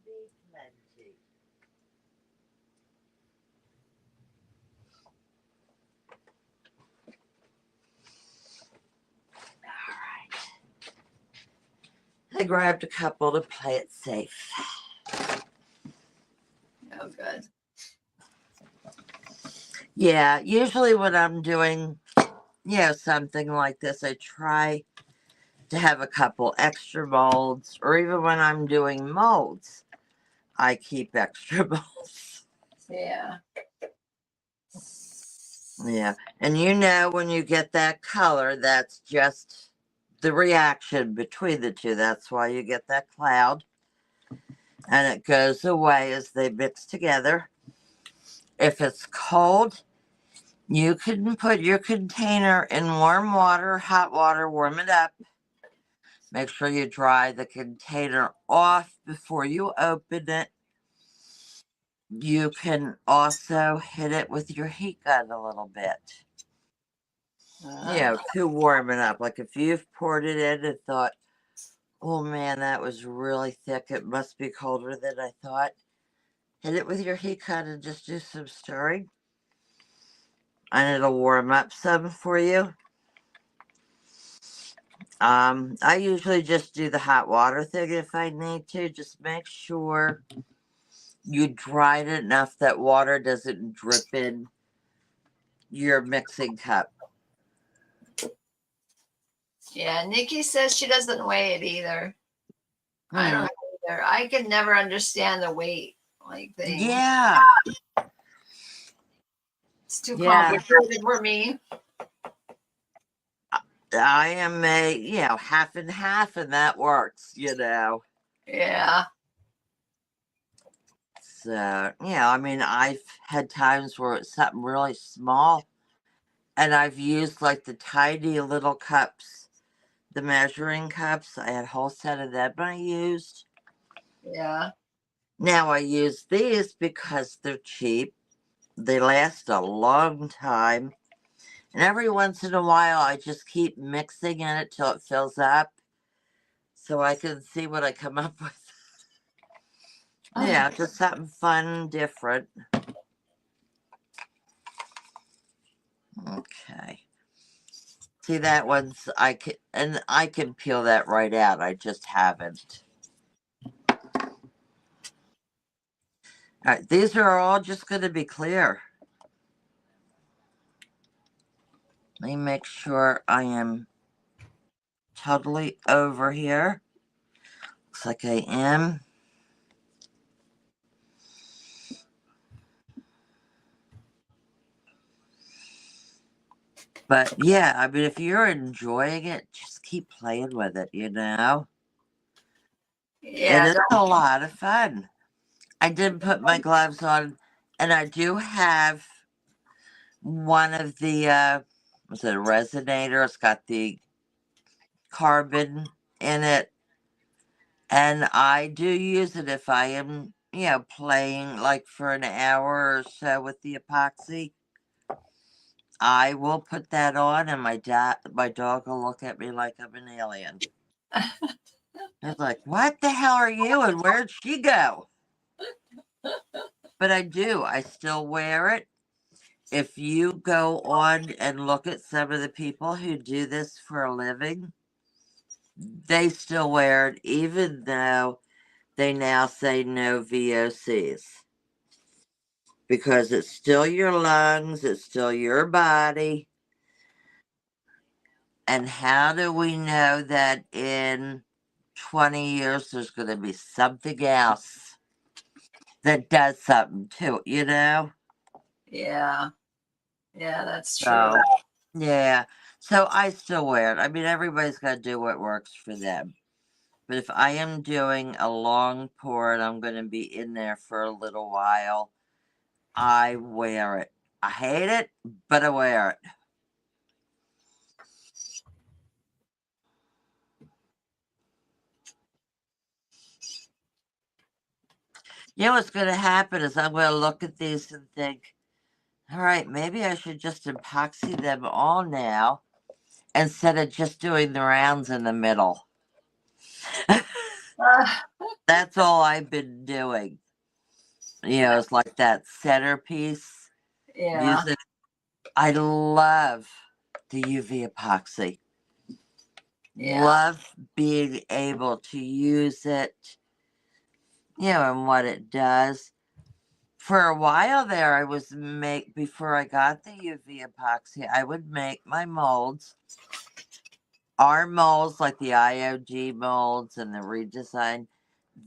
be plenty. All right. I grabbed a couple to play it safe. Oh, good. Yeah, usually when I'm doing, something like this, I try to have a couple extra molds, or even when I'm doing molds, I keep extra molds. Yeah. Yeah, and when you get that color, that's just the reaction between the two. That's why you get that cloud, and it goes away as they mix together. If it's cold, you can put your container in warm water, hot water, warm it up. Make sure you dry the container off before you open it. You can also hit it with your heat gun a little bit. To warm it up. Like if you've poured it in and thought, oh man, that was really thick. It must be colder than I thought. Hit it with your heat gun and just do some stirring. And it'll warm up some for you. I usually just do the hot water thing if I need to. Just make sure you dried it enough that water doesn't drip in your mixing cup. Yeah. Nikki says she doesn't weigh it either. I don't either. I can never understand the weight thing. Yeah. It's too complicated for me. I am half and half, and that works, Yeah. So, I've had times where it's something really small, and I've used like the tiny little cups, the measuring cups. I had a whole set of them I used. Yeah. Now I use these because they're cheap. They last a long time. And every once in a while, I just keep mixing in it till it fills up so I can see what I come up with. Yeah, just something fun, different. Okay. See, that one's, I can peel that right out. I just haven't. All right, these are all just going to be clear. Let me make sure I am totally over here. Looks like I am. But yeah, if you're enjoying it, just keep playing with it, Yeah. And it's a lot of fun. I did put my gloves on, and I do have one of the, was it a resonator? It's got the carbon in it. And I do use it if I am, playing like for an hour or so with the epoxy. I will put that on, and my dog will look at me like I'm an alien. It's like, what the hell are you, and where'd she go? But I do. I still wear it. If you go on and look at some of the people who do this for a living, they still wear it, even though they now say no VOCs. Because it's still your lungs, it's still your body. And how do we know that in 20 years there's going to be something else that does something to it, you know? Yeah. Yeah, that's true. So, yeah. So I still wear it. I mean, everybody's got to do what works for them. But if I am doing a long pour and I'm going to be in there for a little while, I wear it. I hate it, but I wear it. You know what's going to happen is I'm going to look at these and think, all right, maybe I should just epoxy them all now instead of just doing the rounds in the middle. Uh, That's all I've been doing. You know, it's like that centerpiece. yeah. Using, I love the UV epoxy. Yeah. Love being able to use it, you know, and what it does. For a while there, I was before I got the UV epoxy, I would make my molds. Our molds, like the IOG molds and the redesign,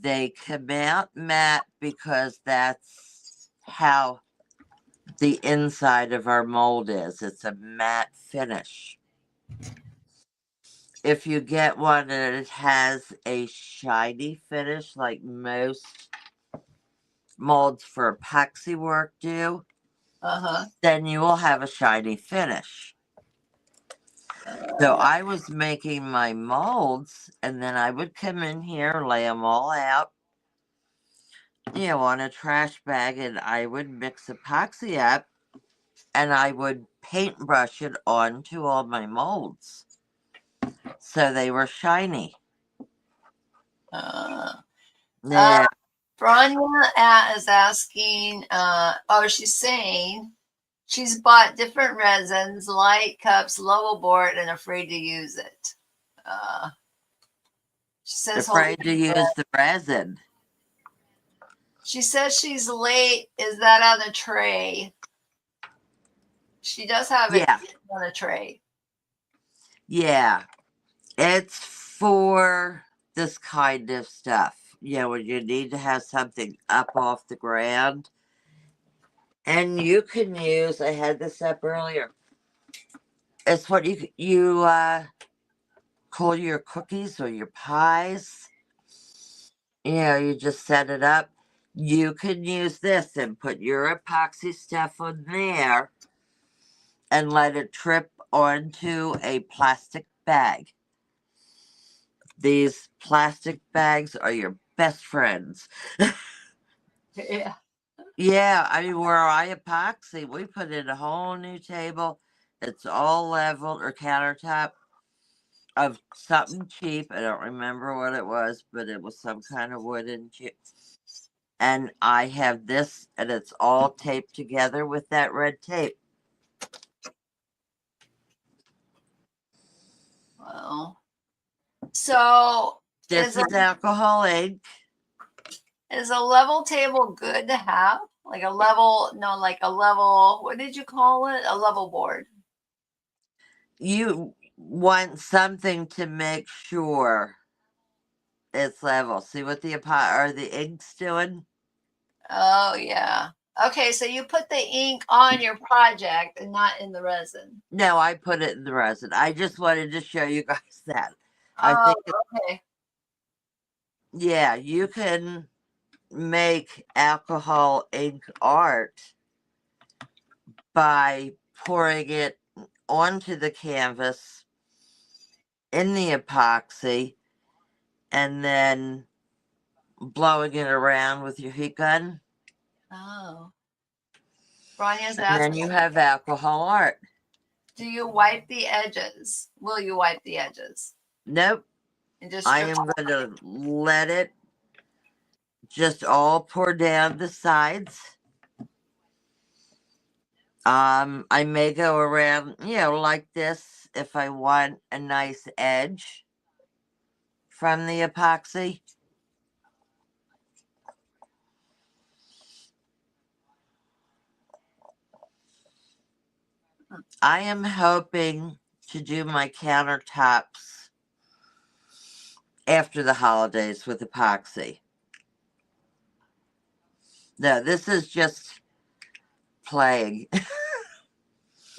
they come out matte because that's how the inside of our mold is. It's a matte finish. If you get one and it has a shiny finish, like most molds for epoxy work do, Uh-huh. then you will have a shiny finish. So I was making my molds, and then I would come in here, lay them all out, you know, on a trash bag, and I would mix epoxy up, and I would paintbrush it onto all my molds. So they were shiny. Uh, Yeah. Bronya is asking, she's saying she's bought different resins, light cups, level board, and afraid to use it. She says, Afraid to use the resin. she says she's late. Is that on the tray? She does have it Yeah. on a tray. Yeah. It's for this kind of stuff. You know, when you need to have something up off the ground. And you can use, I had this up earlier. It's what you call your cookies or your pies. You know, you just set it up. You can use this and put your epoxy stuff on there and let it trip onto a plastic bag. These plastic bags are your best friends. Yeah. Yeah, I mean, where I epoxy, we put in a whole new table. It's all leveled or countertop of something cheap. I don't remember what it was, but it was some kind of wooden chip. And I have this, and it's all taped together with that red tape. Well, so This is alcohol ink. is a level table good to have? Like a level, no, like a level, what did you call it? A level board. You want something to make sure it's level. See what the ink's doing? Oh, yeah. Okay, so you put the ink on your project and not in the resin. No, I put it in the resin. I just wanted to show you guys that. I Oh, think, okay. yeah, you can make alcohol ink art by pouring it onto the canvas in the epoxy and then blowing it around with your heat gun. Oh. Bronya's And then asking, you have alcohol art. do you wipe the edges? Will you wipe the edges? Nope. And just I strip am going to let it just all pour down the sides. I may go around, you know, like this if I want a nice edge from the epoxy. I am hoping to do my countertops after the holidays with epoxy. No, this is just playing.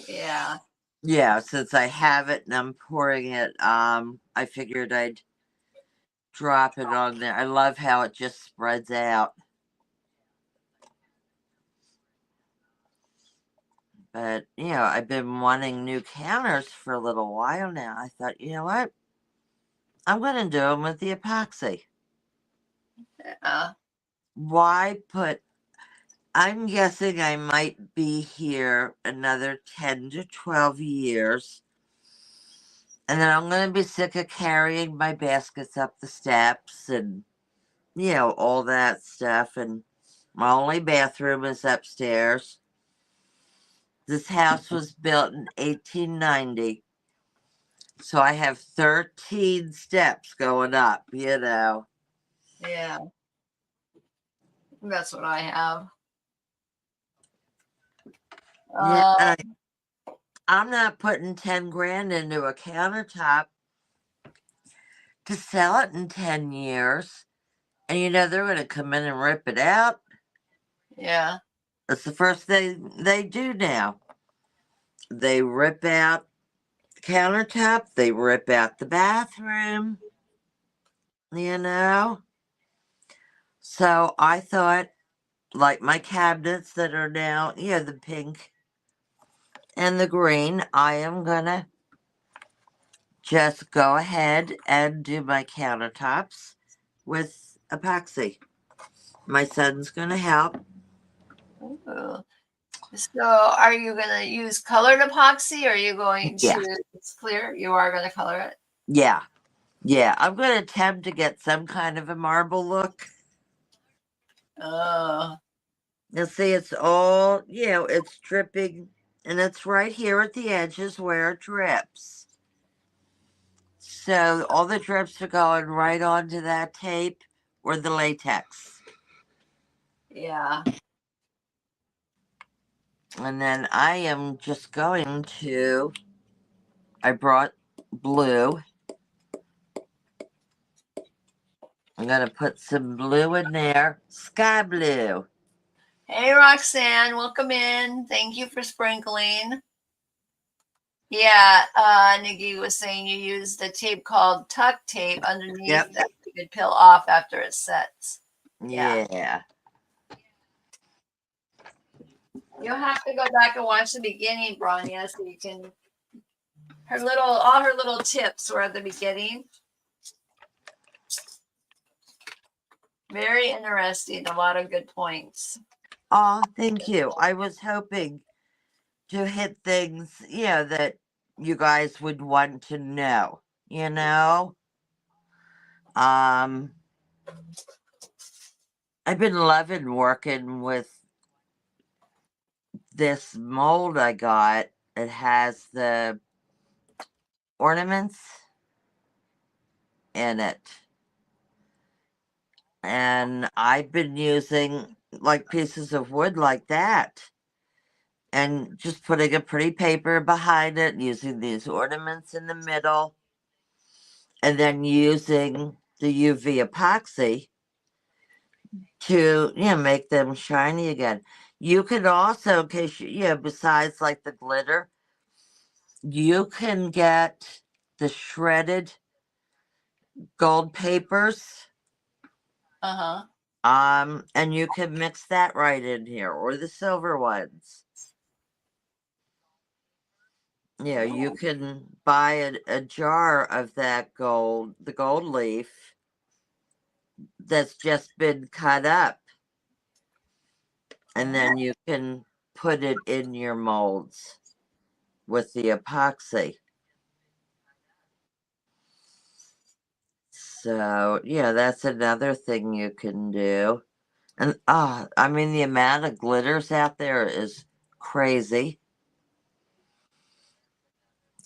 Yeah. Yeah, since I have it and I'm pouring it, I figured I'd drop it on there. I love how it just spreads out. But, I've been wanting new counters for a little while now. I thought, you know what? I'm going to do them with the epoxy. Yeah. Why put, I'm guessing I might be here another 10 to 12 years. And then I'm going to be sick of carrying my baskets up the steps and, all that stuff. And my only bathroom is upstairs. This house was built in 1890. So I have 13 steps going up, Yeah. That's what I have. Yeah, I'm not putting 10 grand into a countertop to sell it in 10 years. And they're going to come in and rip it out. Yeah. That's the first thing they do now. They rip out the countertop, they rip out the bathroom, So I thought, like my cabinets that are now, the pink and the green, I am going to just go ahead and do my countertops with epoxy. My son's going to help. Ooh. So are you going to use colored epoxy or are you going to, it's clear, you are going to color it? Yeah. I'm going to attempt to get some kind of a marble look. Oh. You'll see it's all, it's dripping, and it's right here at the edges where it drips. So all the drips are going right onto that tape or the latex. Yeah. And then I am just going to, I brought blue. I'm going to put some blue in there, sky blue. Hey, Roxanne, welcome in. Thank you for sprinkling. Yeah, Nikki was saying you use the tape called tuck tape underneath that you could peel off after it sets. Yeah. You'll have to go back and watch the beginning, Bronya, so you can. All her little tips were at the beginning. Very interesting. A lot of good points. Oh, thank you. I was hoping to hit things, that you guys would want to know, I've been loving working with this mold I got. It has the ornaments in it. And I've been using like pieces of wood like that and just putting a pretty paper behind it, using these ornaments in the middle, and then using the UV epoxy to make them shiny again. You can also, in case besides like the glitter, you can get the shredded gold papers. And you can mix that right in here, or the silver ones. You can buy a jar of that gold, the gold leaf that's just been cut up. And then you can put it in your molds with the epoxy. So, that's another thing you can do. And, the amount of glitters out there is crazy.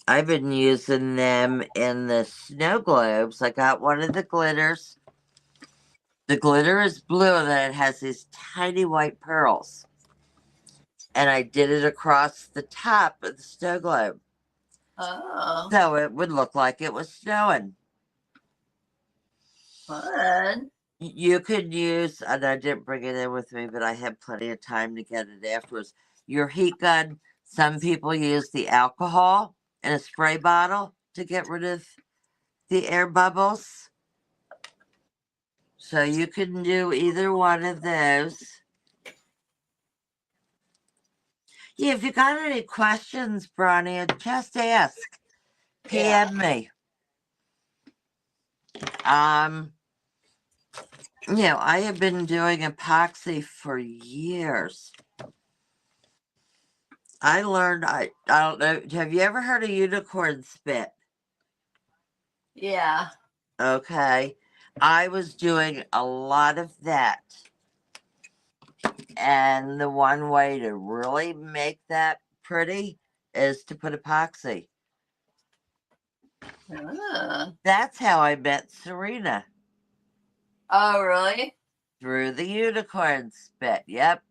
I've been using them in the snow globes. I got one of the glitters. The glitter is blue and then it has these tiny white pearls. And I did it across the top of the snow globe. Oh, So it would look like it was snowing. fun. You could use, and I didn't bring it in with me, but I had plenty of time to get it afterwards. Your heat gun, some people use the alcohol in a spray bottle to get rid of the air bubbles. So you can do either one of those. Yeah, if you got any questions, Bronny, just ask. Yeah. PM me. I have been doing epoxy for years. I learned, I don't know, have you ever heard of unicorn spit? Yeah. Okay. I was doing a lot of that. And the one way to really make that pretty is to put epoxy. That's how I met Serena, Oh, really? through the unicorn spit. Yep.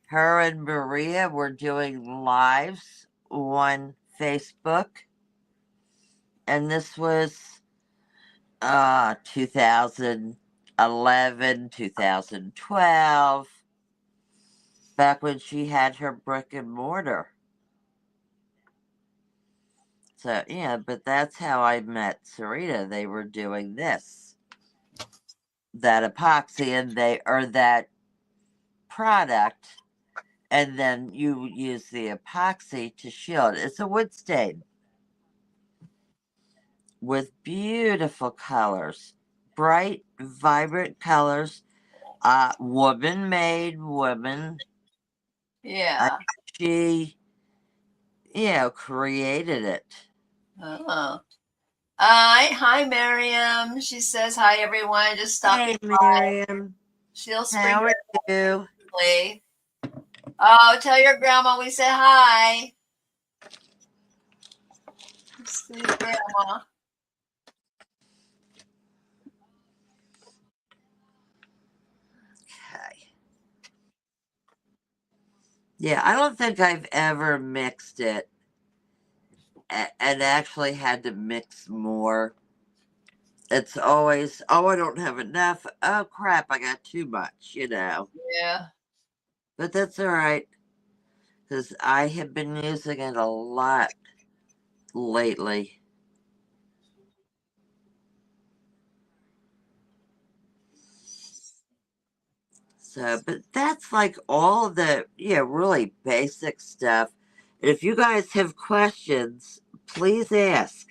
Her and Maria were doing lives on Facebook. And this was 2011, 2012, back when she had her brick and mortar. So, yeah, but that's how I met Serena. They were doing this, that epoxy, or that product, and then you use the epoxy to shield. It's a wood stain with beautiful colors, bright, vibrant colors. Woman made woman. Yeah. She, created it. Oh. Hi, Miriam. She says hi, everyone. Just stopping Hey, by. Miriam. She'll spring How are you? quickly. Oh, tell your grandma we said hi. See grandma. Okay. Yeah, I don't think I've ever mixed it and actually had to mix more. It's always, oh, I don't have enough. Oh, crap, I got too much. Yeah. But that's all right, because I have been using it a lot lately. So, but that's like all the, really basic stuff. If you guys have questions, please ask.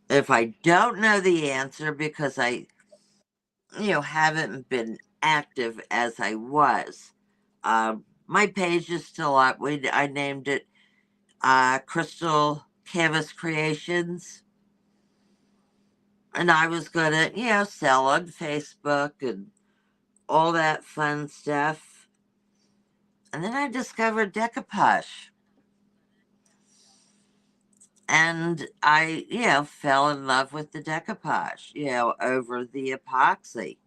If I don't know the answer because I, haven't been active as I was, my page is still up. I named it Crystal Canvas Creations. And I was going to, sell on Facebook and all that fun stuff. And then I discovered decoupage. And I, fell in love with the decoupage, over the epoxy.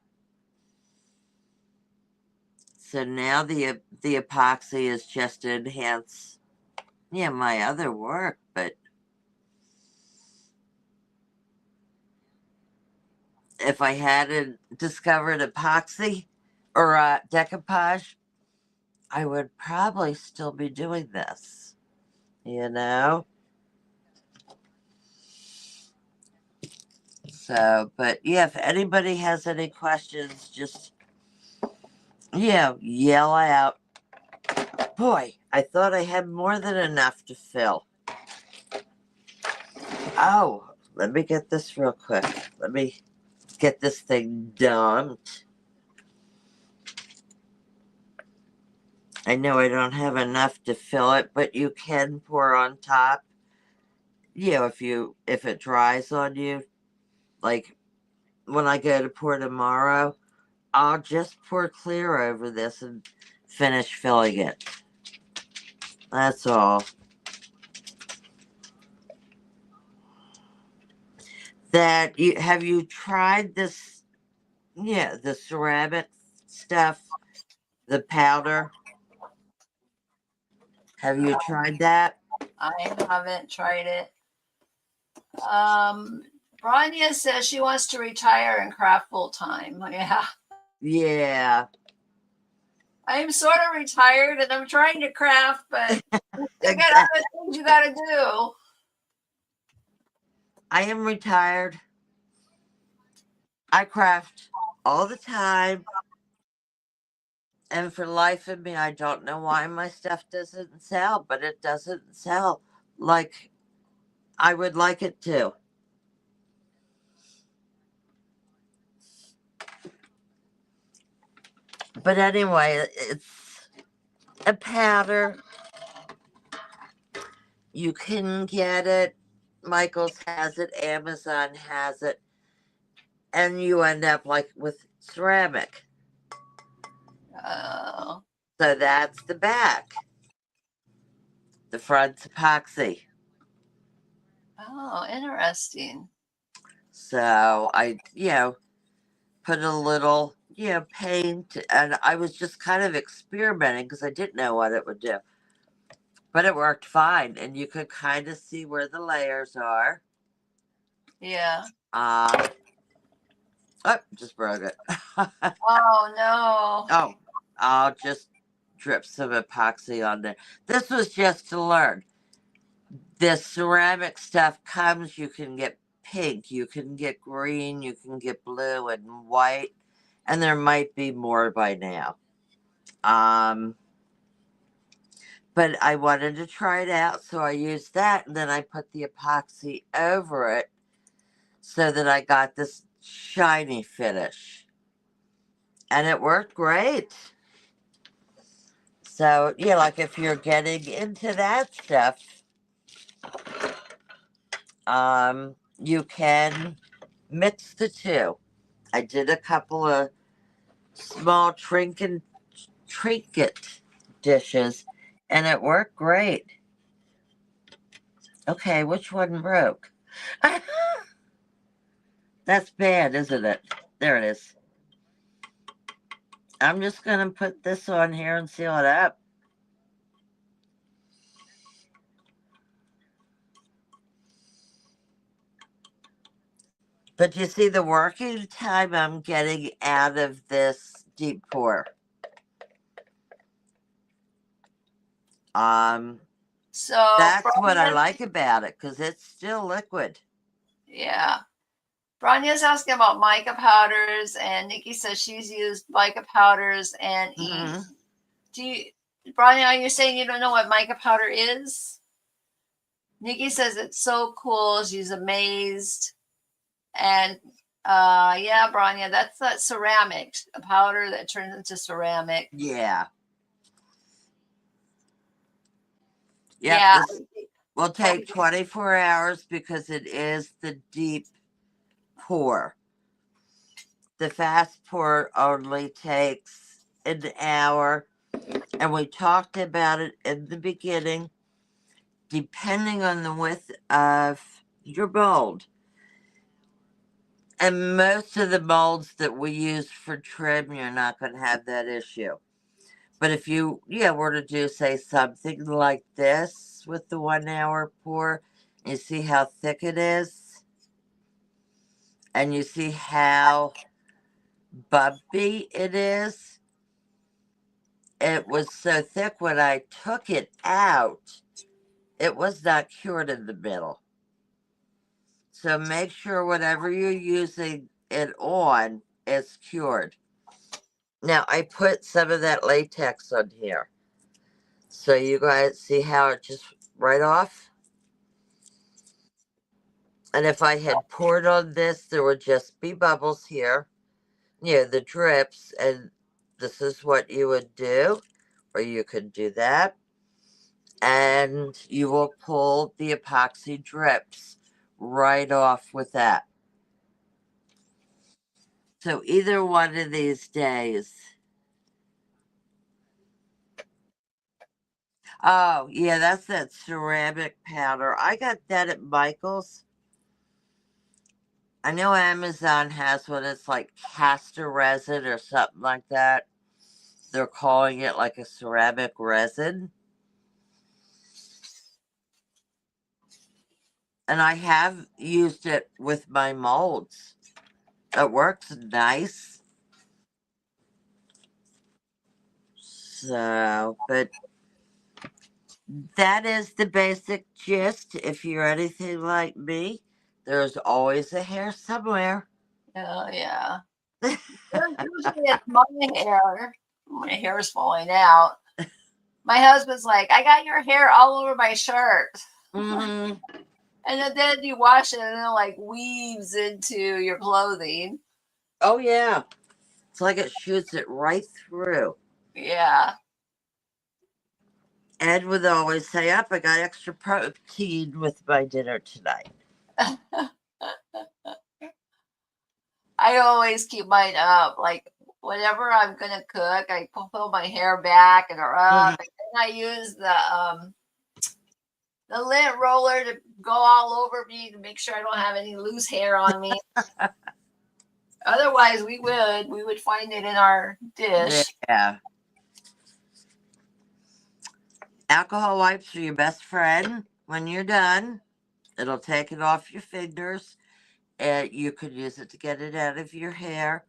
So now the epoxy is just to enhance, my other work. But if I hadn't discovered epoxy or decoupage, I would probably still be doing this. So, but yeah, if anybody has any questions, just, yell out. Boy, I thought I had more than enough to fill. Oh, let me get this real quick. Let me get this thing dumped. I know I don't have enough to fill it, but you can pour on top. If it dries on you, like when I go to pour tomorrow, I'll just pour clear over this and finish filling it. That's all. Have you tried this? Yeah, the ceramic stuff, the powder. Have you tried that? I haven't tried it. Branya says she wants to retire and craft full time. Yeah. Yeah. I'm sort of retired and I'm trying to craft, but you got Exactly. other things you got to do. I am retired. I craft all the time. And for life of me, I don't know why my stuff doesn't sell, but it doesn't sell like I would like it to. But anyway, it's a powder. You can get it. Michael's has it. Amazon has it. And you end up like with ceramic. Oh, So that's the back. The front's epoxy. oh, interesting. So I, put a little, paint, and I was just kind of experimenting because I didn't know what it would do. But it worked fine, and you could kind of see where the layers are. Yeah. Oh, just broke it. Oh, no. Oh, I'll just drip some epoxy on there. This was just to learn. This ceramic stuff comes, you can get pink, you can get green, you can get blue and white, and there might be more by now. But I wanted to try it out, so I used that, and then I put the epoxy over it so that I got this shiny finish. And it worked great. So, yeah, like if you're getting into that stuff, you can mix the two. I did a couple of small trinket dishes, and it worked great. Okay, which one broke? That's bad, isn't it? There it is. I'm just going to put this on here and seal it up. But you see the working time I'm getting out of this deep pour. So, That's what I Branya, like about it because it's still liquid. yeah. Branya's asking about mica powders, and Nikki says she's used mica powders and ink. Hmm. Do you, Branya, are you saying you don't know what mica powder is? Nikki says it's so cool. She's amazed. And yeah, Branya, that's that ceramic, a powder that turns into ceramic. Yeah. Yep. Yeah. This will take 24 hours because it is the deep pour. The fast pour only takes an hour. And we talked about it in the beginning. Depending on the width of your mold. And most of the molds that we use for trim, you're not going to have that issue. But if you, were to do, say, something like this with the 1 hour pour, you see how thick it is? And you see how bumpy it is? It was so thick when I took it out, it was not cured in the middle. So make sure whatever you're using it on is cured. Now, I put some of that latex on here. So you guys see how it just right off? And if I had poured on this, there would just be bubbles here. The drips. And this is what you would do. Or you could do that. And you will pull the epoxy drips right off with that. So either one of these days. Oh, yeah, that's that ceramic powder. I got that at Michael's. I know Amazon has one. It's like castor resin or something like that. They're calling it like a ceramic resin. And I have used it with my molds. It works nice. So, but that is the basic gist. If you're anything like me, there's always a hair somewhere. Oh, yeah. Usually it's my hair. My hair is falling out. My husband's like, I got your hair all over my shirt. Hmm. And then you wash it and it like weaves into your clothing. Oh, yeah. It's like it shoots it right through. Yeah. Ed would always say, Up, I got extra protein with my dinner tonight. I always keep mine up. Like whenever I'm gonna cook, I pull my hair back and or up, and then I use the lint roller to go all over me to make sure I don't have any loose hair on me. Otherwise, we would find it in our dish. Yeah. Alcohol wipes are your best friend when you're done. It'll take it off your fingers. And you could use it to get it out of your hair.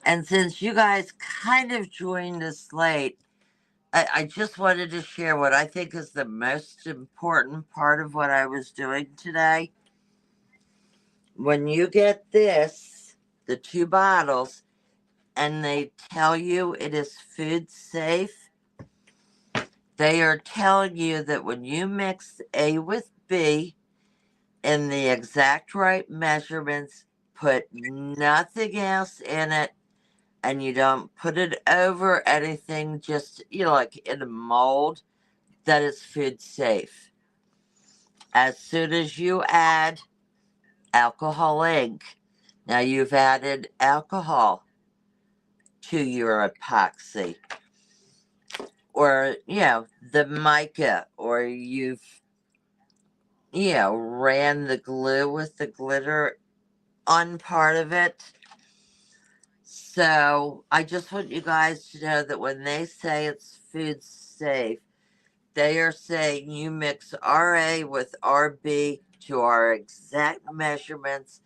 And since you guys kind of joined us late, I just wanted to share what I think is the most important part of what I was doing today. When you get this, the 2 bottles, and they tell you it is food safe, they are telling you that when you mix A with B in the exact right measurements, put nothing else in it, and you don't put it over anything, just, like in a mold, that is food safe. As soon as you add alcohol ink, now you've added alcohol to your epoxy, or, the mica, or you've, ran the glue with the glitter on part of it. So I just want you guys to know that when they say it's food safe, they are saying you mix RA with RB to our exact measurements,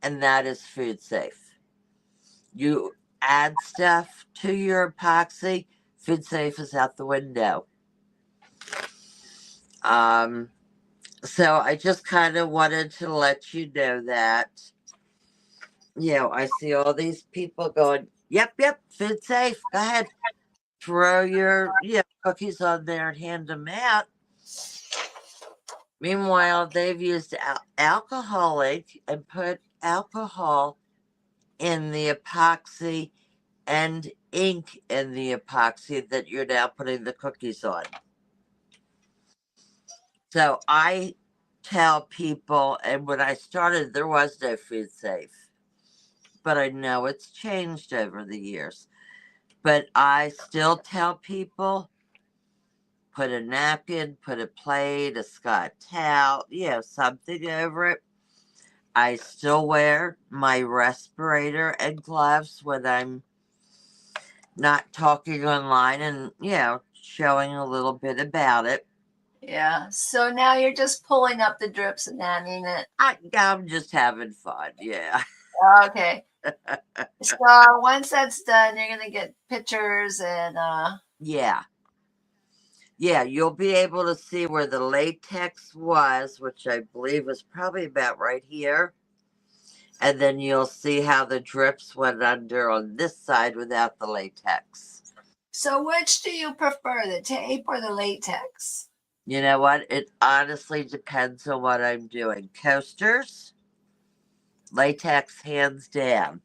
and that is food safe. You add stuff to your epoxy, food safe is out the window. So I just kind of wanted to let you know that. I see all these people going, yep, food safe. Go ahead. Throw your cookies on there and hand them out. Meanwhile, they've used alcoholic and put alcohol in the epoxy and ink in the epoxy that you're now putting the cookies on. So I tell people, and when I started, there was no food safe, but I know it's changed over the years. But I still tell people, put a napkin, put a plate, a Scott towel, something over it. I still wear my respirator and gloves when I'm not talking online and, showing a little bit about it. Yeah. So now you're just pulling up the drips and adding it. I'm just having fun. Yeah. Okay. So once that's done, you're gonna get pictures and Yeah. Yeah, you'll be able to see where the latex was, which I believe was probably about right here. And then you'll see how the drips went under on this side without the latex. so which do you prefer, the tape or the latex? You know what? It honestly depends on what I'm doing. Coasters, latex hands down.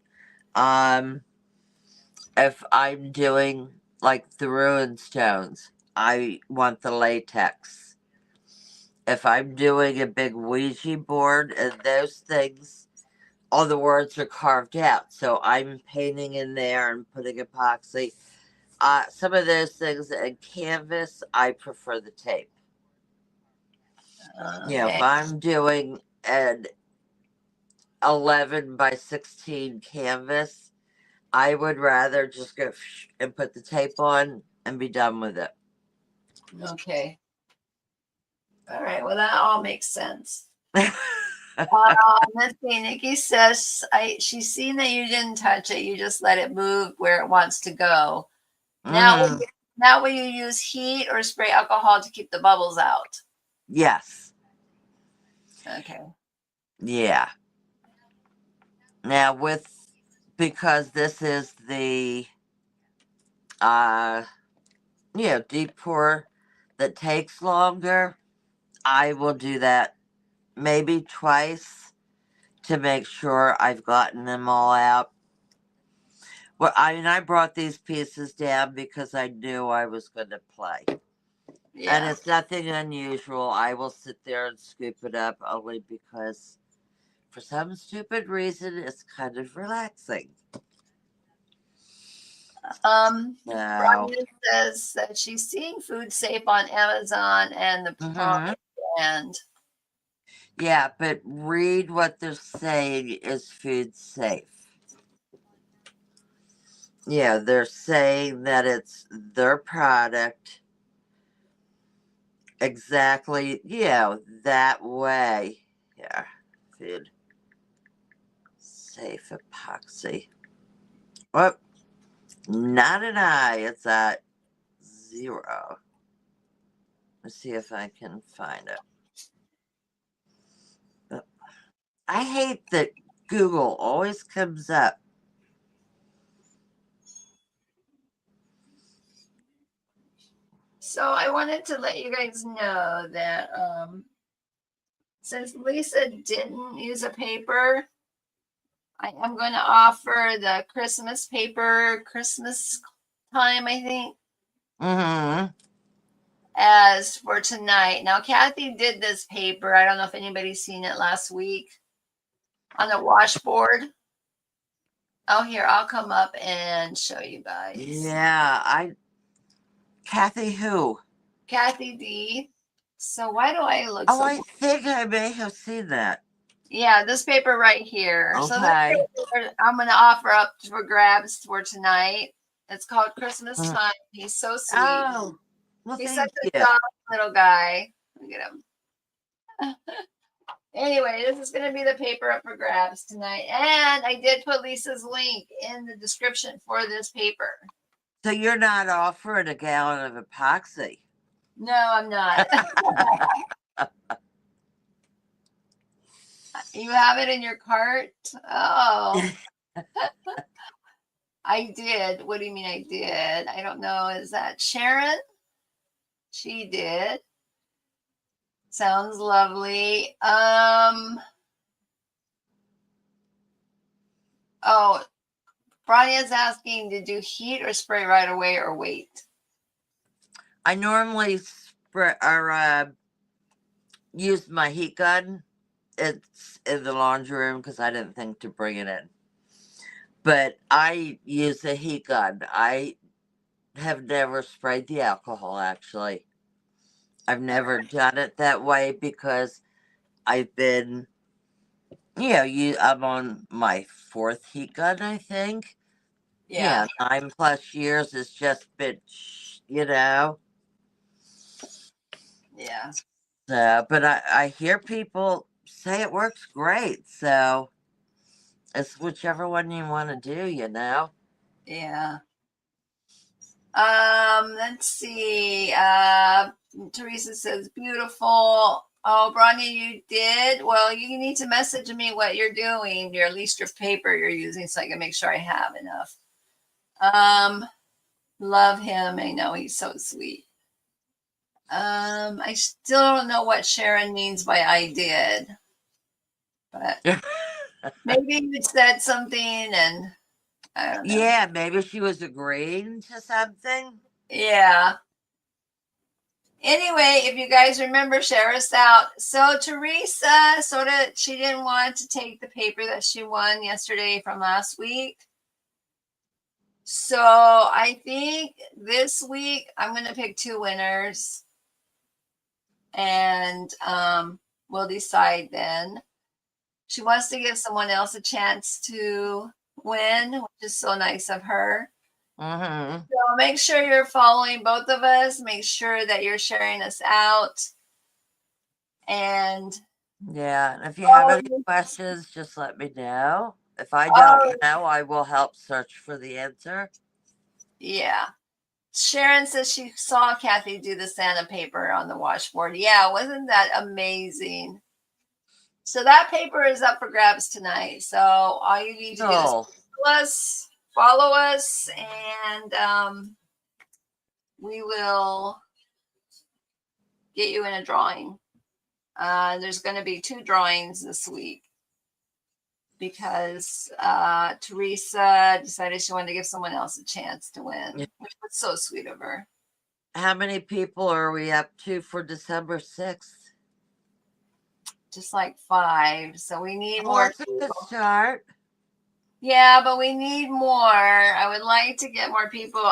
If I'm doing like the ruin stones, I want the latex. If I'm doing a big Ouija board and those things, all the words are carved out. So I'm painting in there and putting epoxy. Some of those things in canvas, I prefer the tape. Okay. If I'm doing an 11 by 16 canvas, I would rather just go and put the tape on and be done with it. Okay. All right. Well, that all makes sense. Let's see. Nikki says she's seen that you didn't touch it. You just let it move where it wants to go. Now, Mm, now will you use heat or spray alcohol to keep the bubbles out? yes. Okay. Yeah. Now because this is the deep pour that takes longer, I will do that maybe twice to make sure I've gotten them all out. Well, I brought these pieces down because I knew I was going to play. And Yeah. it's nothing unusual. I will sit there and scoop it up only because for some stupid reason it's kind of relaxing. So, Brian says that she's seeing Food Safe on Amazon and the mhm. brand. Yeah, but read what they're saying is food safe. Yeah, they're saying that it's their product exactly, that way. Yeah, food safe epoxy. Oh, not an I, it's at 0. Let's see if I can find it. I hate that Google always comes up. So I wanted to let you guys know that since Lisa didn't use a paper, I am going to offer the Christmas paper, Christmas time, I think, Mm-hmm. as for tonight. Now, Kathy did this paper. I don't know if anybody's seen it last week on the washboard. Oh, here, I'll come up and show you guys. Yeah, Kathy who? Kathy D. So why do I look Oh, so... I think I may have seen that. Yeah, this paper right here. Okay. So this paper I'm going to offer up for grabs for tonight. It's called Christmas Time. He's so sweet. Oh, well, He's thank such a you. soft little guy. Look at him. Anyway, this is going to be the paper up for grabs tonight. And I did put Lisa's link in the description for this paper. So you're not offering a gallon of epoxy? No, I'm not. You have it in your cart? Oh. I did. What do you mean I did? I don't know. Is that Sharon? She did. Sounds lovely. Oh, Brian's asking, did you heat or spray right away or wait? I normally spray or use my heat gun. It's in the laundry room because I didn't think to bring it in. But I use a heat gun. I have never sprayed the alcohol, actually. I've never done it that way because I've been, I'm on my 4th heat gun, I think. Yeah, 9+ years. It's just been, Yeah. So, but I hear people say it works great. So it's whichever one you want to do, Yeah. Let's see. Teresa says, beautiful. Oh, Bronya, you did? Well, you need to message me what you're doing, at least your paper you're using, so I can make sure I have enough. Love him. I know he's so sweet. I still don't know what Sharon means by I did, but maybe you said something and I don't know. Yeah, maybe she was agreeing to something. Yeah. Anyway, if you guys remember, share us out. So Teresa she didn't want to take the paper that she won yesterday from last week. So I think this week I'm going to pick 2 winners and we'll decide then. She wants to give someone else a chance to win, which is so nice of her. Mm-hmm. So make sure you're following both of us. Make sure that you're sharing us out. And Yeah, and if you have any Oh, questions, just let me know. If I don't oh, know, I will help search for the answer. yeah. Sharon says she saw Kathy do the sandpaper on the washboard. Yeah, wasn't that amazing? So that paper is up for grabs tonight. So all you need to do is Cool. follow us, and we will get you in a drawing. There's going to be 2 drawings this week because Teresa decided she wanted to give someone else a chance to win, Yeah. which was so sweet of her. How many people are we up to for December 6th? Just like 5. So we need Well, more that's a good people. start. Yeah, but we need more. I would like to get more people.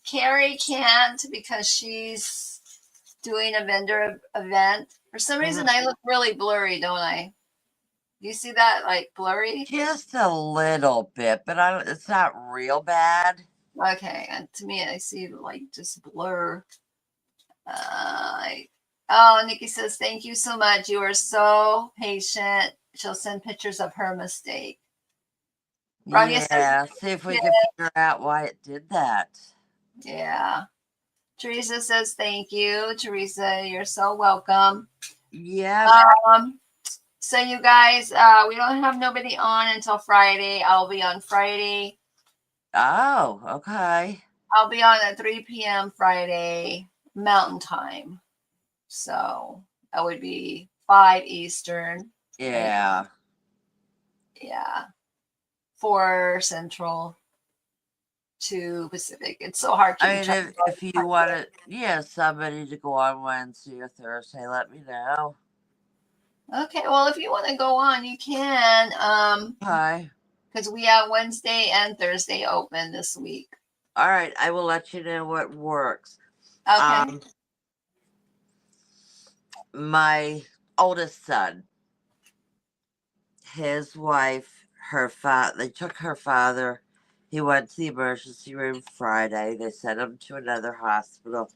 Carrie can't because she's doing a vendor event. For some reason, I look really blurry, don't I? Do you see that, like blurry? Just a little bit, but it's not real bad. Okay, and to me, I see like just blur. Oh, Nikki says, thank you so much. You are so patient. She'll send pictures of her mistake. Rania says, Yeah, see if we yeah. can figure out why it did that. Yeah. Teresa says, thank you. Teresa, you're so welcome. Yeah. So you guys, we don't have nobody on until Friday. I'll be on Friday. Oh, okay. I'll be on at 3 p.m. Friday Mountain Time. So that would be 5 Eastern. Yeah. Right? Yeah. 4 Central, 2 Pacific. It's so hard I keeping mean, track. if you wanted, somebody to go on Wednesday or Thursday, let me know. Okay, well, if you want to go on, you can. Okay. Because we have Wednesday and open this week. All right, I will let you know what works. Okay. My oldest son, his wife, her father, they took her father. He went to the emergency room Friday. They sent him to another hospital.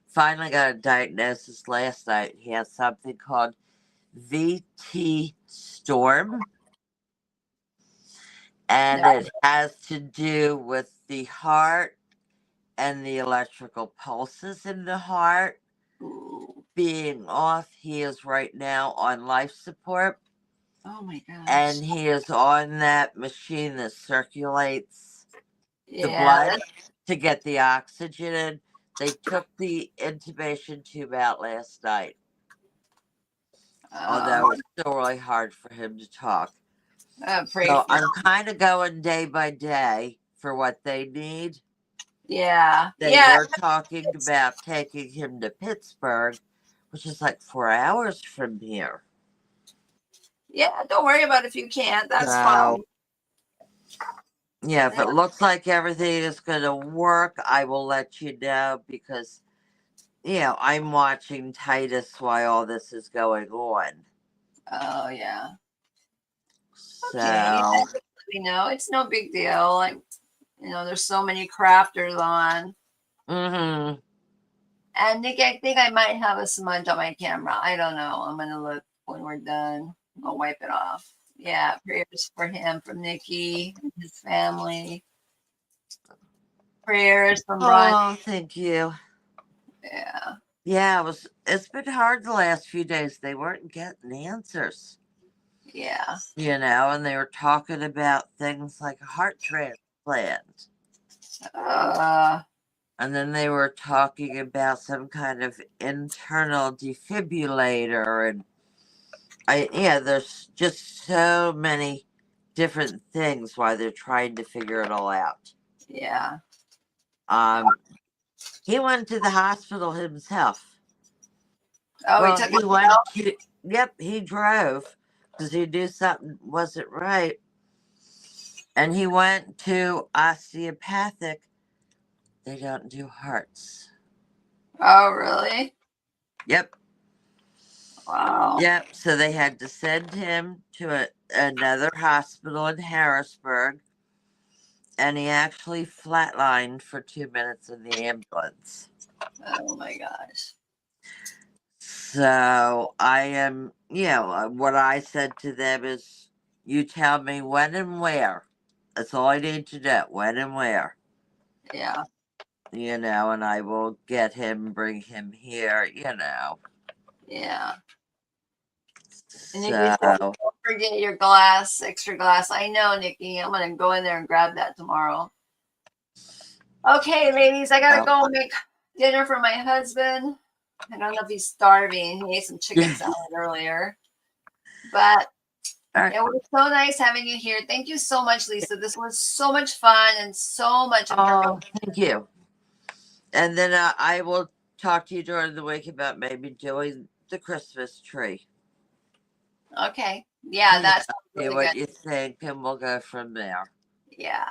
Finally got a diagnosis last night. He has something called VT storm, and Yeah. it has to do with the heart and the electrical pulses in the heart Ooh. being off. He is right now on life support, Oh my gosh. and he is on that machine that circulates the Yeah. blood to get the oxygen in. They took the intubation tube out last night, although it's still really hard for him to talk. Pray So for I'm kind of going day by day for what they need. Yeah. They Yeah. were talking about taking him to Pittsburgh, which is like 4 hours from here. Yeah. Don't worry about it if you can't. That's So, fine. yeah, if it looks like everything is going to work, I will let you know because, I'm watching Titus while all this is going on. Oh yeah. So, Okay. Yeah, just let me know. It's no big deal. Like, there's so many crafters on. mm-hmm. And Nick, I think I might have a smudge on my camera. I don't know. I'm gonna look when we're done. I'll wipe it off. Yeah, prayers for him, from Nikki and his family. Prayers from Ron. Oh, thank you. Yeah. Yeah, it's been hard the last few days. They weren't getting answers. Yeah. And they were talking about things like a heart transplant. And then they were talking about some kind of internal defibrillator. And there's just so many different things why they're trying to figure it all out. Yeah. He went to the hospital himself. Oh, Well, he took he went to, yep, he drove because he knew something wasn't right. And he went to osteopathic. They don't do hearts. Oh, really? Yep. Wow. Yep. So they had to send him to another hospital in Harrisburg. And he actually flatlined for 2 minutes in the ambulance. Oh my gosh. So I am, what I said to them is, you tell me when and where. That's all I need to know, when and where. Yeah. And I will get him, bring him here, Yeah. And if you So, don't forget your glass, extra glass. I know, Nikki. I'm gonna go in there and grab that tomorrow. Okay, ladies, I gotta go make dinner for my husband. I don't know if he's starving. He ate some chicken salad earlier. But all right. it was so nice having you here. Thank you so much, Lisa. This was so much fun and so much information. Thank you. And then I will talk to you during the week about maybe doing the Christmas tree. Okay. Yeah, that's See really what good. you think, and we'll go from there. Yeah.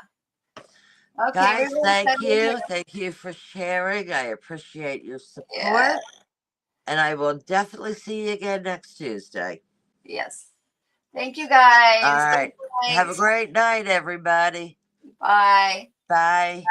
Okay, Guys, everyone, thank send me you. a- Thank you for sharing. I appreciate your support. Yeah. And I will definitely see you again next Tuesday. Yes. Thank you, guys. All right. Good Have a night. great night, everybody. Bye. Bye.